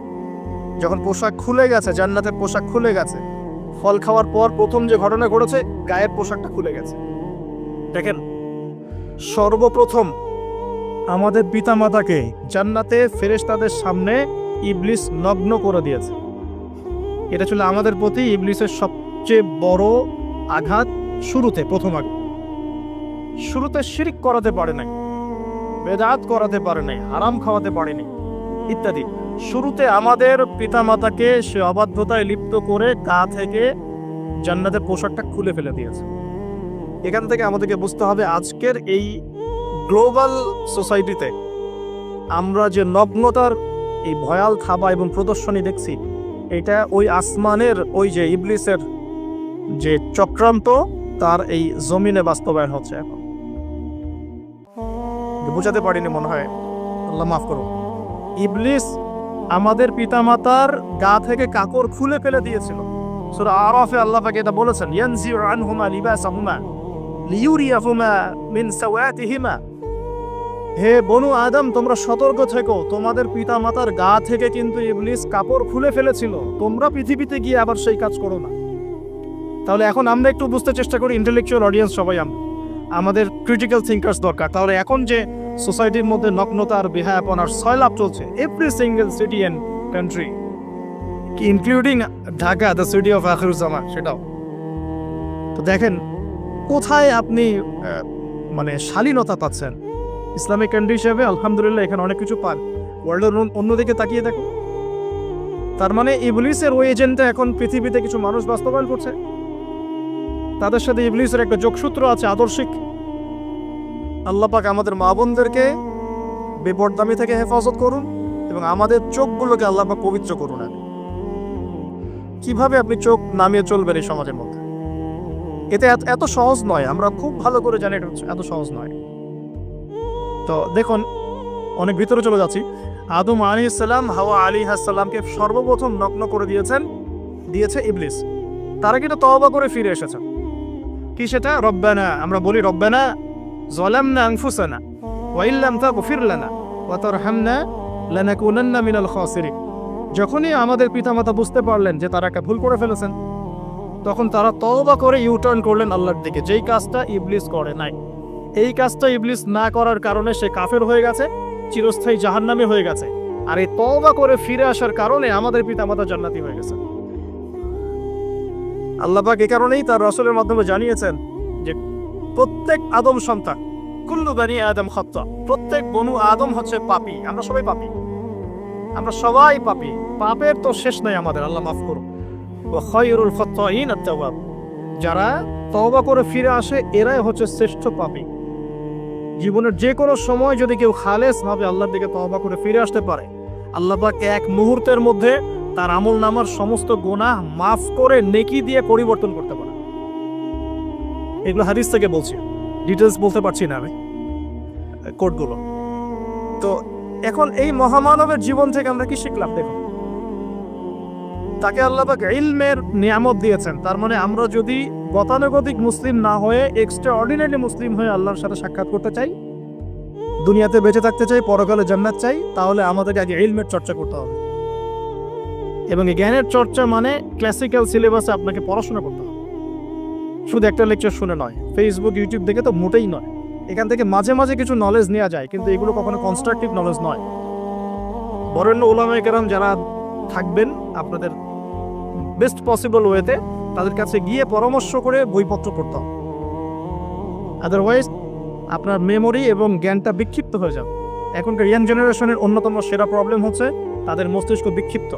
যখন পোশাক খুলে গেছে, জান্নাতের পোশাক খুলে গেছে, ফল খাওয়ার পর প্রথম যে ঘটনা ঘটেছে, গায়ের পোশাকটা খুলে গেছে। দেখেন, সর্বপ্রথম আমাদের পিতামাতাকে জান্নাতে ফেরেশতাদের সামনে ইবলিস নগ্ন করে দিয়েছে। এটা ছিল আমাদের প্রতি ইবলিসের সবচেয়ে বড় আঘাত। শুরুতে, প্রথম আঘাত, শুরুতে শিরক করাতে পারে নাই, বেদাত করাতে পারে নাই, হারাম খাওয়াতে পারেনি ইত্যাদি। শুরুতে আমাদের পিতামাতাকে সে অবাধ্যতায় লিপ্ত করে গা থেকে জান্নাতের পোশাকটা খুলে ফেলে দিয়েছে। এখান থেকে আমাদেরকে বুঝতে হবে আজকের এই গ্লোবাল সোসাইটিতে আমরা যে নগ্নতার এই ভয়াল থাবা এবং প্রদর্শনী দেখছি, এটা ওই আসমানের ওই যে ইবলিসের যে চক্রান্ত, তার এই জমিনে বাস্তবায়ন হচ্ছে এখন। বোঝাতে পারিনি মনে হয়, আল্লাহ মাফ করো। ইবলিস আমাদের পিতামাতার গা থেকে কাপড় খুলে ফেলে দিয়েছিল। সূরা আরাফে আল্লাহ পাক এটা বলেছেন, ইয়ানজিউ আনহুমা লিবাসাহুমা লিইউরিয়াহুমা মিন সাওয়াতিহিমা, হে বনু আদম তোমরা সতর্ক থেকো, তোমাদের পিতামাতার গা থেকে কিন্তু ইবলিস কাপড় খুলে ফেলেছিল, তোমরা পৃথিবীতে গিয়ে আবার সেই কাজ করো না। তাহলে এখন আমরা একটু বুঝতে চেষ্টা করি, ইন্টেলেকচুয়াল অডিয়েন্স সবাই আমাদের ক্রিটিক্যাল থিঙ্কার্স দরকার। তাহলে এখন যে সোসাইটির মধ্যে নগ্নতার, বেহায়াপনার সয়লাভ চলছে, every single city and country, including Dhaka, the city of Akhiruzzaman, সেটাও তো দেখেন কোথায় আপনি মানে শালীনতা পাচ্ছেন, ইসলামিক কান্ট্রি হিসেবে আলহামদুলিল্লাহ এখানে অনেক কিছু পান। ওয়ার্ল্ডের অন্যদিকে তাকিয়ে দেখো, তার মানে ইবলিসের ওই এজেন্টটা এখন পৃথিবীতে কিছু মানুষ বাস্তবায়ন করছে। তাদের সাথে ইবলিসের একটা যোগসূত্র আছে আদর্শিক। আল্লাহ পাক আমাদের মা বোনদেরকে বেপরদামি থেকে হেফাজত করুন এবং আমাদের চোখগুলোকে আল্লাহ পাক পবিত্র করুন। কিভাবে আপনি চোখ নামিয়ে চলবেন এই সমাজের মধ্যে, এটা এত সহজ নয়। আমরা খুব ভালো করে জানি এটা এত সহজ নয়। তো দেখুন, অনেক ভিতরে চলে যাচ্ছি। আদম আলাইহিস সালাম হাওয়া আলাইহিস সালামকে সর্বপ্রথম নগ্ন করে দিয়েছে ইবলিস। তারা কিন্তু তওবা করে ফিরে এসেছে। কি সেটা? রব্বানা, আমরা বলি রব্বানা যালামনা আনফুসানা ওয়া ইল্লাম তাগফির লানা ওয়া তারহামনা লানাকুনান্না মিনাল খাসিরিন। যখনই আমাদের পিতামাতা বুঝতে পারলেন যে তারা একটা ভুল করে ফেলেছেন, তখন তারা তওবা করে ইউটার্ন করলেন আল্লাহর দিকে, যেই কাজটা ইবলিস করে নাই। এই কাজটা ইবলিস না করার কারণে সে কাফের হয়ে গেছে, চিরস্থায়ী জাহান্নামী হয়ে গেছে। আর এই তওবা করে ফিরে আসার কারণে আমাদের পিতামাতা জান্নাতি হয়ে গেছে। আল্লাহ পাক এই কারণেই তার রাসূলের মাধ্যমে জানিয়েছেন যে প্রত্যেক আদম সন্তান, কুল্লু বানি আদম খাত্তা, প্রত্যেক বনু আদম হচ্ছে পাপী। আমরা সবাই পাপী, আমরা সবাই পাপী। পাপের তো শেষ নাই আমাদের, আল্লাহ মাফ করুন। ওয়া খায়রুল খাত্তাইন আত-তাওয়াব, যারা তওবা করে ফিরে আসে এরাই হচ্ছে শ্রেষ্ঠ পাপী। জীবনের যে কোনো সময় যদি কেউ খালেস ভাবে আল্লাহর দিকে তওবা করে ফিরে আসতে পারে, আল্লাহ পাক এক মুহূর্তের মধ্যে তার আমলনামার সমস্ত গুনাহ মাফ করে নেকি দিয়ে পরিবর্তন করতে পারে। এগুলো হাদিস থেকে বলছি, ডিটেলস বলতে পারছি না আমি, কোডগুলো। তো এখন এই মহামানবের জীবন থেকে আমরা কি শিখলাম? দেখো, তাকে আল্লাহ পাক ইলমের নিয়ামত দিয়েছেন। তার মানে আমরা যদি গতানুগতিক মুসলিম না হয়ে এক্সট্রা অর্ডিনারি মুসলিম হয়ে আল্লাহর সাথে সাক্ষাৎ করতে চাই, দুনিয়াতে বেঁচে থাকতে চাই, পরকালে জান্নাত চাই, তাহলে আমাদেরকে আগে ইলমের চর্চা করতে হবে। এবং এই জ্ঞানের চর্চা মানে ক্লাসিক্যাল সিলেবাসে আপনাকে পড়াশোনা করতে হবে, শুধু একটা লেকচার শুনে নয়, ফেসবুক ইউটিউব দেখে তো মোটেই নয়। এখান থেকে মাঝে মাঝে কিছু নলেজ নেওয়া যায়, কিন্তু এগুলো কখনো কনস্ট্রাকটিভ নলেজ নয়। বরেণ্য উলামায়ে কেরাম যারা থাকবেন আপনাদের বেস্ট পসিবল ওয়েতে, তাদের কাছে গিয়ে পরামর্শ করে বইপত্র পড়তে হবে। আদারওয়াইজ আপনার মেমোরি এবং জ্ঞানটা বিক্ষিপ্ত হয়ে যাবে। এখনকার ইয়াং জেনারেশনের অন্যতম সেরা প্রবলেম হচ্ছে তাদের মস্তিষ্ক বিক্ষিপ্ত।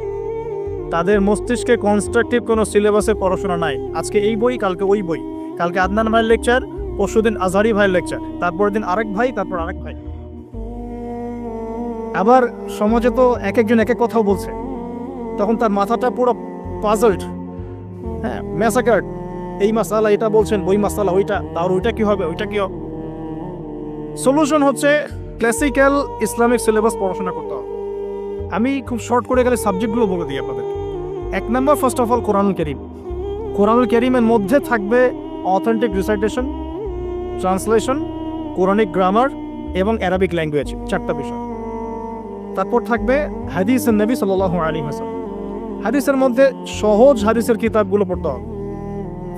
তাদের মস্তিষ্কে কনস্ট্রাকটিভ কোনো সিলেবাসে পড়াশোনা নাই। আজকে এই বই, কালকে ওই বই, কালকে আদনান ভাইয়ের লেকচার, পরশুদিন আজহারি ভাইয়ের লেকচার, তারপরের দিন আরেক ভাই, তারপর আরেক ভাই। আবার সমাজে তো এক একজন এক এক কথাও বলছে, তখন তার মাথাটা পুরো পাজলড, হ্যাঁ, ম্যাসাকার্ড। এই মাসালা এটা বলছেন, ওই মাসালা ওইটা, তার ওইটা কি হবে, ওইটা কি হবে। সলিউশন হচ্ছে ক্লাসিক্যাল ইসলামিক সিলেবাস পড়াশোনা করতে হবে। আমি খুব শর্ট করে গেলে সাবজেক্টগুলো বলে দিই আপনাদের। 1 নম্বর, ফার্স্ট অফ অল কোরআনুল কারীম। কোরআনুল কারীমের মধ্যে থাকবে authentic recitation, translation, Quranic grammar এবং অ্যারাবিক ল্যাঙ্গুয়েজ, 4টা বিষয়। তারপর থাকবে হাদিসের নবী সাল্লাল্লাহু আলাইহি ওয়াসাল্লাম। হাদিসের মধ্যে সহজ হাদিসের কিতাবগুলো পড়তে হবে।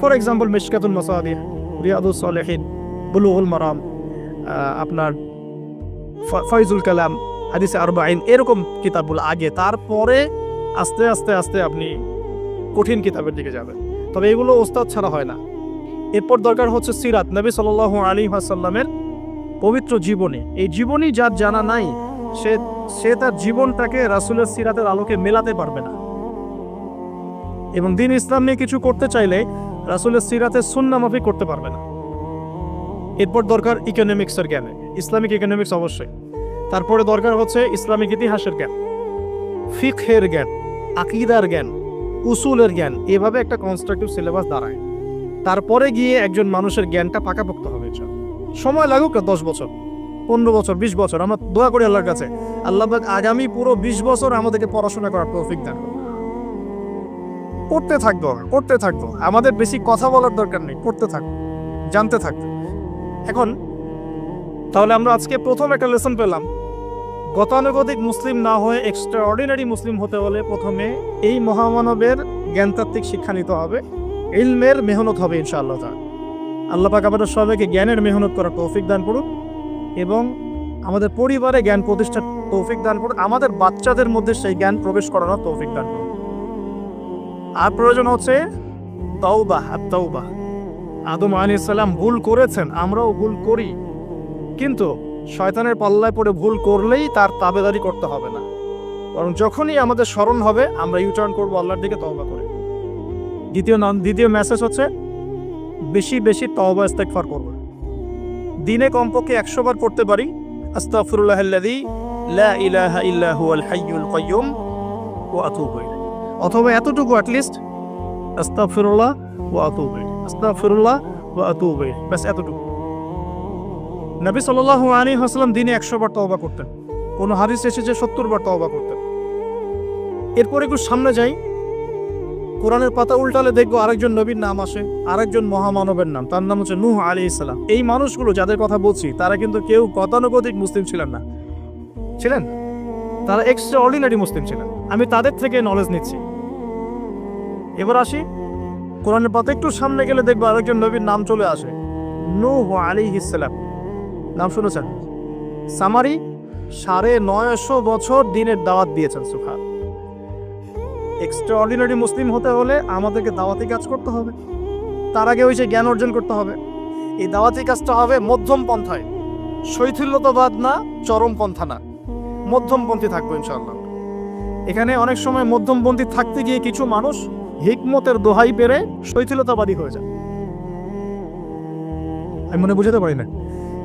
ফর এক্সাম্পল মিশকাতুল মাসাবিহ, রিয়াদুস সালিহিন, বুলুগুল মারাম, আপনার ফয়জুল কালাম, হাদিসে আরবাঈন, এরকম কিতাবগুলো আগে, তারপরে আস্তে আস্তে আস্তে আপনি কঠিন কিতাবের দিকে যাবেন। তবে এগুলো ওস্তাদ ছাড়া হয় না। এরপর দরকার হচ্ছে সিরাত, নবী সাল্লাল্লাহু আলাইহি ওয়াসাল্লামের পবিত্র জীবনী। এই জীবনী যার জানা নাই, সে তার জীবনটাকে রাসূলের সিরাতের আলোকে মেলাতে পারবে না। এবং দ্বীন ইসলাম নিয়ে কিছু করতে চাইলে রাসূলের সিরাতের সুন্নাহ মাফিক করতে পারবে না। এরপর দরকার ইকোনমিক্সের জ্ঞান, ইসলামিক ইকোনমিক্স অবশ্যই। তারপরে দরকার হচ্ছে ইসলামিক ইতিহাসের জ্ঞান, ফিকহের জ্ঞান, আকীদার জ্ঞান, উসুলের জ্ঞান। এভাবে একটা কনস্ট্রাকটিভ সিলেবাস দাঁড়ায়। তারপরে গিয়ে একজন মানুষের জ্ঞানটা পাকাপোক্ত হবে। সময় লাগুক 10 বছর, 15 বছর, 20 বছর। আমরা দোয়া করি আল্লাহর কাছে, আল্লাহ পাক আগামী পুরো 20 বছর আমাদেরকে পড়াশোনা করার তৌফিক দান করুন। করতে থাকবো। আমাদের বেশি কথা বলার দরকার নেই, করতে থাকবো, জানতে থাকবো। এখন তাহলে আমরা আজকে প্রথম একটা লেসন পেলাম, গতানুগতিক মুসলিম না হয়ে এক্সট্রা অর্ডিনারি মুসলিম হতে হলে প্রথমে এই মহামানবের জ্ঞানতাত্ত্বিক শিক্ষা নিতে হবে, ইলমের মেহনত হবে ইনশাআল্লাহ তাআলা। আল্লাহ পাক আমাদের সবাইকে জ্ঞানের মেহনত করার তৌফিক দান করুন এবং আমাদের পরিবারে জ্ঞান প্রতিষ্ঠার তৌফিক দান করুন, আমাদের বাচ্চাদের মধ্যে সেই জ্ঞান প্রবেশ করানোর তৌফিক দান করুন। আর প্রয়োজন হচ্ছে তাওবা। আদম আলাইহিস সালাম ভুল করেছেন, আমরাও ভুল করি, কিন্তু শয়তানের পাল্লায় পড়ে ভুল করলেই তার তাবেদারি করতে হবে না, বরং যখনই আমাদের স্মরণ হবে আমরা ইউটার্ন করবো আল্লাহর দিকে তওবা করে। দ্বিতীয় মেসেজ হচ্ছে বেশি বেশি তওবা ইস্তেগফার করব। দিনে কমপক্ষে 100 বার পড়তে পারি আস্তাগফিরুল্লাহাল্লাযী লা ইলাহা ইল্লা হুয়াল হাইয়ুল কাইয়্যুম ওয়া আতুবু ইলাইহি, অথবা এতটুকু অ্যাটলিস্ট আস্তাগফিরুল্লাহ ওয়া আতুবু ইলাইহি, আস্তাগফিরুল্লাহ ওয়া আতুবু ইলাইহি, বাস এতটুকু। নবী সাল্লাল্লাহু আলাইহি ওয়াসাল্লাম দিনে 100 বার তওবা করতেন, কোন হাদিস এসেছে 70 বার তওবা করতেন। এরপর একটু সামনে যাই, কোরআনের পাতা উল্টালে দেখবো আরেকজন নবীর নাম আসে, আরেকজন মহামানবের নাম, তার নাম হচ্ছে নূহ আলাইহিস সালাম। এই মানুষগুলো যাদের কথা বলছি তারা কিন্তু কেউ গতানুগতিক মুসলিম ছিলেন না, ছিলেন তারা এক্সট্রা অর্ডিনারি মুসলিম ছিলেন। আমি তাদের থেকে নলেজ নিচ্ছি। এবার আসি কোরআনের পাতা একটু সামনে গেলে দেখবো আরেকজন নবীর নাম চলে আসে, নূহ আলাইহিস সালাম। নাম শুনেছেন? সামারি 950 বছর দিনের দাওয়াত দিয়েছেন। সুবহান। এক্সট্রা অর্ডিনারি মুসলিম হতে হলে আমাদেরকে দাওয়াতি কাজ করতে হবে, তার আগে হয়েছে জ্ঞান অর্জন করতে হবে। এই দাওয়াতি কাজটা হবে মধ্যম পন্থায়, শৈথিল্যতাবাদ না, চরমপন্থা না, মধ্যমপন্থী থাকবো ইনশাআল্লাহ। এখানে অনেক সময় মধ্যমপন্থী থাকতে গিয়ে কিছু মানুষ হিকমতের দোহাই পেরে শৈথিলতাবাদী হয়ে যায়। আমি মনে বুঝাতে পারি না,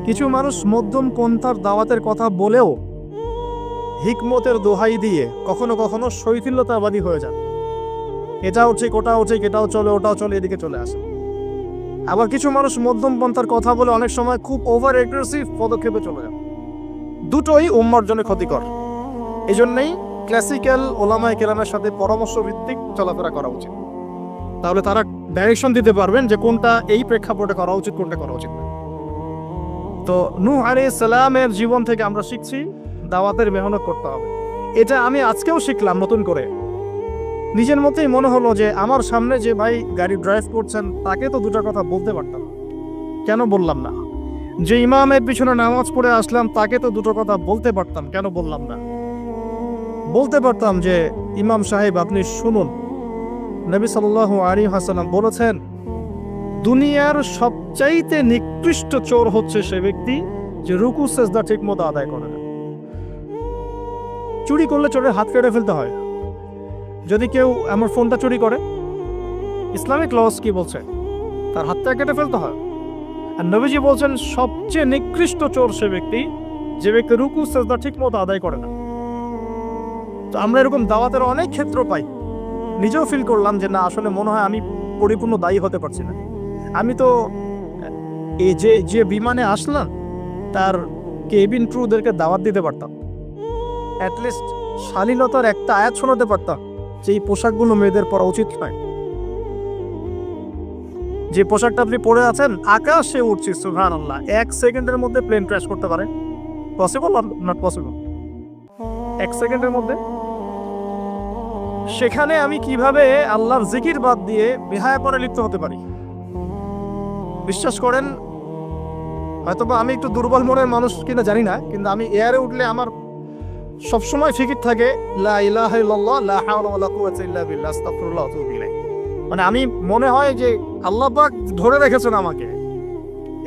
কিছু মানুষ মধ্যম পন্থার দাওয়াতের কথা বলেও হিকমতের দোহাই দিয়ে কখনো কখনো শৈথিল্যতাবাদী হয়ে যান। এটাও ঠিক ওটাও ঠিক, এটাও চলে ওটাও চলে, এদিকে চলে আসে। আবার কিছু মানুষ মধ্যম পন্থার কথা বলে অনেক সময় খুব ওভার এগ্রেসিভ পদক্ষেপে চলে যান। দুটোই উম্মার জন্য ক্ষতিকর। এই জন্যই ক্লাসিক্যাল ওলামায়ে কেরামের সাথে পরামর্শ ভিত্তিক চলাফেরা করা উচিত, তাহলে তারা ডাইরেকশন দিতে পারবেন যে কোনটা এই প্রেক্ষাপটে করা উচিত, কোনটা করা উচিত না। তো নূহ আলাইহিস সালামের জীবন থেকে আমরা শিখছি দাওয়াতের মেহনত করতে হবে। এটা আমি আজকেও শিখলাম নতুন করে। নিজের মতেই মনে হলো যে আমার সামনে যে ভাই গাড়ি ড্রাইভ করছেন তাকে তো দুটো কথা বলতে পারতাম, কেন বললাম না? যে ইমামের পিছনে নামাজ পড়ে আসলাম তাকে তো দুটো কথা বলতে পারতাম, কেন বললাম না? বলতে পারতাম যে ইমাম সাহেব আপনি শুনুন, নবী সাল্লাল্লাহু আলাইহি ওয়াসাল্লাম বলেছেন দুনিয়ার সবচাইতে নিকৃষ্ট চোর হচ্ছে সে ব্যক্তি যে রুকু সেজদা ঠিকমতো আদায় করে না। চুরি করলে চোরের হাত কেটে ফেলতে হয়। যদি কেউ আমার ফোনটা চুরি করে, ইসলামিক লস কি বলছে? তার হাতটা কেটে ফেলতে হয়। আর নবীজি বলছেন সবচেয়ে নিকৃষ্ট চোর সে ব্যক্তি যে ব্যক্তি রুকু সেজদা ঠিকমতো আদায় করে না। তো আমরা এরকম দাওয়াতের অনেক ক্ষেত্র পাই। নিজেও ফিল করলাম যে না, আসলে মনে হয় আমি পরিপূর্ণ দায়ী হতে পারছি না। আমি তো এই যে বিমানে আসলাম তার কেবিন ক্রুদেরকে দাওয়াত দিতে পারতাম, অ্যাটলিস্ট শালীনতার একটা আয়াত শোনাতে পারতাম যে এই পোশাকগুলো মেয়েদের পরা উচিত নয়। যে পোশাকটা আপনি পরে আছেন, আকাশে উঠছি, সুবহানাল্লাহ, 1 সেকেন্ডের মধ্যে প্লেন ক্র্যাশ করতে পারে। Possible or not possible? 1 সেকেন্ডের মধ্যে। সেখানে আমি কিভাবে আল্লাহর জিকির বাদ দিয়ে বেহায়াপনে লিপ্ত হতে পারি? বিশ্বাস করেন, হয়তোবা আমি একটু দুর্বল মনের মানুষ কিনা জানি না, কিন্তু আমি এয়ারে উঠলে আমার সবসময় ফিকির থাকে লা ইলাহা ইল্লাল্লাহ লা হাওলা ওয়ালা কুওয়াতা ইল্লা বিল্লাহ আস্তাগফিরুল্লাহ ওয়া আতুবু ইলাইহি। মানে আমি মনে হয় যে আল্লাহ পাক ধরে রেখেছেন আমাকে,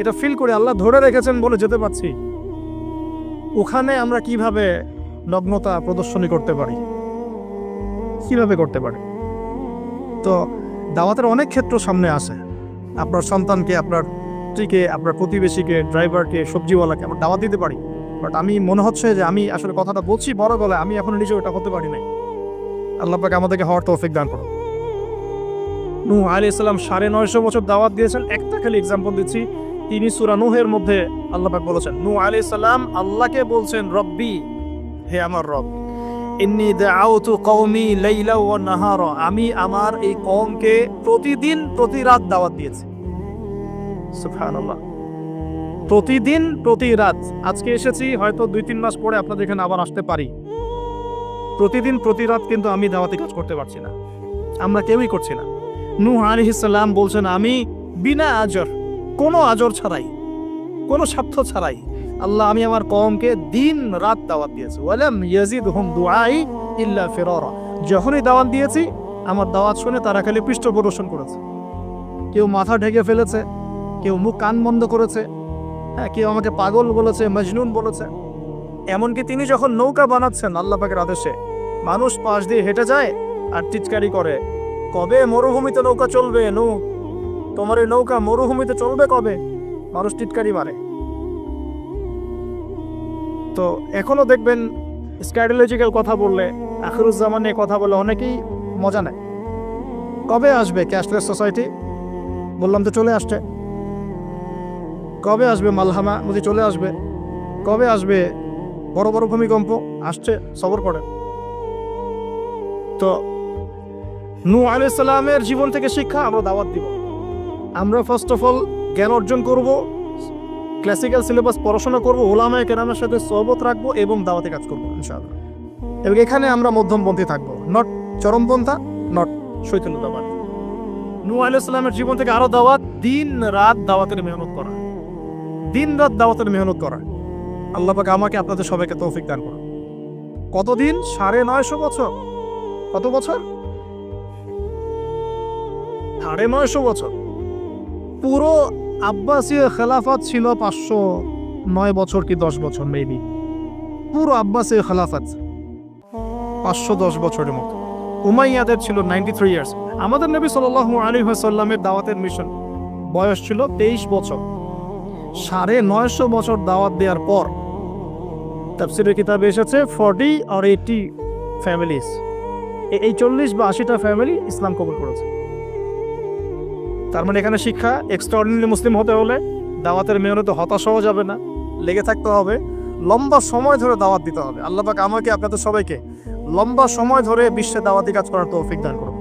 এটা ফিল করে আল্লাহ ধরে রেখেছেন বলে যেতে পারছি। ওখানে আমরা কিভাবে নগ্নতা প্রদর্শনী করতে পারি, কিভাবে করতে পারি? তো দাওয়াতের অনেক ক্ষেত্র সামনে আসে। আপনার সন্তানকে, আপনার স্ত্রীকে, আপনার প্রতিবেশীকে, ড্রাইভারকে, সবজিওয়ালাকে আমরা দাওয়াত দিতে পারি। বাট আমি মনে হচ্ছে যে আমি আসলে কথাটা বলছি বড় গলায়, আমি এখন নিজে ওটা হতে পারি নাই। আল্লাহ পাক আমাদেরকে হওয়ার তৌফিক দান করুন। নূহ আলাইহিস সালাম 950 বছর দাওয়াত দিয়েছেন। একটা খালি এক্সাম্পল দিচ্ছি, তিনি সূরা নূহের মধ্যে আল্লাহ পাক বলেছেন, নূহ আলাইহিস সালাম আল্লাহকে বলছেন রব্বি, হে আমার রব, ইন্নী দাআউতু কওমি লাইলা ওয়া নাহারা, আমি আমার এই কওমকে প্রতিদিন প্রতি রাত দাওয়াত দিয়েছি। সুবহানাল্লাহ, প্রতিদিন প্রতি রাত। আজকে এসেছি, হয়তো 2-3 মাস পরে আপনাদের এখানে আবার আসতে পারি। প্রতিদিন প্রতি রাত কিন্তু আমি দাওয়াতি কাজ করতে পারছি না, আমরা কেউই করছি না। নূহ আলাইহিস সালাম বলছেন আমি বিনা আজর, কোনো আজর ছাড়াই, কোনো স্বার্থ ছাড়াই আল্লাহ আমি আমার কওমকে দিন রাত দাওয়াত দিয়েছি। ওয়ালাম ইয়াজিদহুম দুআই ইল্লা ফিরারা, যখনই দাওয়াত দিয়েছি আমার দাওয়াত শুনে তারা খালি পৃষ্ঠ প্রদর্শন করেছে। কেউ মাথা ঢেকে ফেলেছে, কেউ মুখ কান বন্ধ করেছে, হ্যাঁ, কেউ আমাকে পাগল বলেছে, মজনুন বলেছে। এমনকি তিনি যখন নৌকা বানাচ্ছেন আল্লাহ পাকের আদেশে, মানুষ পাশ দিয়ে হেঁটে যায় আর টিচকারি করে, কবে মরুভূমিতে নৌকা চলবে? তোমার এই নৌকা মরুভূমিতে চলবে কবে? মানুষ টিটকারি মারে। তো এখনো দেখবেন স্ক্যাটোলজিক্যাল কথা বললে, আখিরুজ্জামান নিয়ে কথা বলে অনেকেই মজা নেয়। কবে আসবে ক্যাশলেস সোসাইটি? বললাম তো চলে আসছে। কবে আসবে মালহামা? বুঝি চলে আসবে। কবে আসবে বড় বড় ভূমিকম্প? আসছে, সবর করে। তো নূহ আলাইহিস সালামের জীবন থেকে শিক্ষা আমরা দাওয়াত দিব। আমরা ফার্স্ট অফ অল জ্ঞান অর্জন করব, ক্লাসিক্যাল সিলেবাস পড়াশোনা করব, উলামায়ে কেরামের সাথে সোহবত রাখবো এবং দাওয়াতে কাজ করবো ইনশাআল্লাহ। এবং এখানে আমরা মধ্যমপন্থী থাকবো, নট চরমপন্থা, নট শৈথিল্যতাবাদ। নূহ আলাইহিস সালামের জীবন থেকে আরো দাওয়াত, দিন রাত দাওয়াতের মেহনত করা, দিন রাত দাওয়াতের মেহনত করা। আল্লাহ পাক আমাকে আপনাদের সবাইকে তৌফিক দান করুন। কতদিন? 950 বছর। কত বছর? 950 বছর। পুরো আব্বাসীয় খেলাফত ছিল 509 বছর কি 10 বছর মেবি। পুরো আব্বাসীয় খেলাফত 510 বছরের মতো। উমাইয়াদের ছিল 93 ইয়ার্স। আমাদের নবী সাল্লাল্লাহু আলাইহি ওয়াসাল্লামের দাওয়াতের মিশন বয়স ছিল 23 বছর। 950 বছর দাওয়াত দেওয়ার পর তাফসীরের কিতাবে এসেছে 40 or 80 ফ্যামিলিজ, এই 40 বা 80টা ফ্যামিলি ইসলাম কবুল করেছে। তার মানে এখানে শিক্ষা, এক্সট্রাঅর্ডিনারি মুসলিম হতে হলে দাওয়াতের মেহনতে হতাশ হওয়া যাবে না, লেগে থাকতে হবে, লম্বা সময় ধরে দাওয়াত দিতে হবে। আল্লাহ পাক আমাকে আপনাদের সবাইকে লম্বা সময় ধরে বিশ্বে দাওয়াতি কাজ করার তৌফিক দান করুন।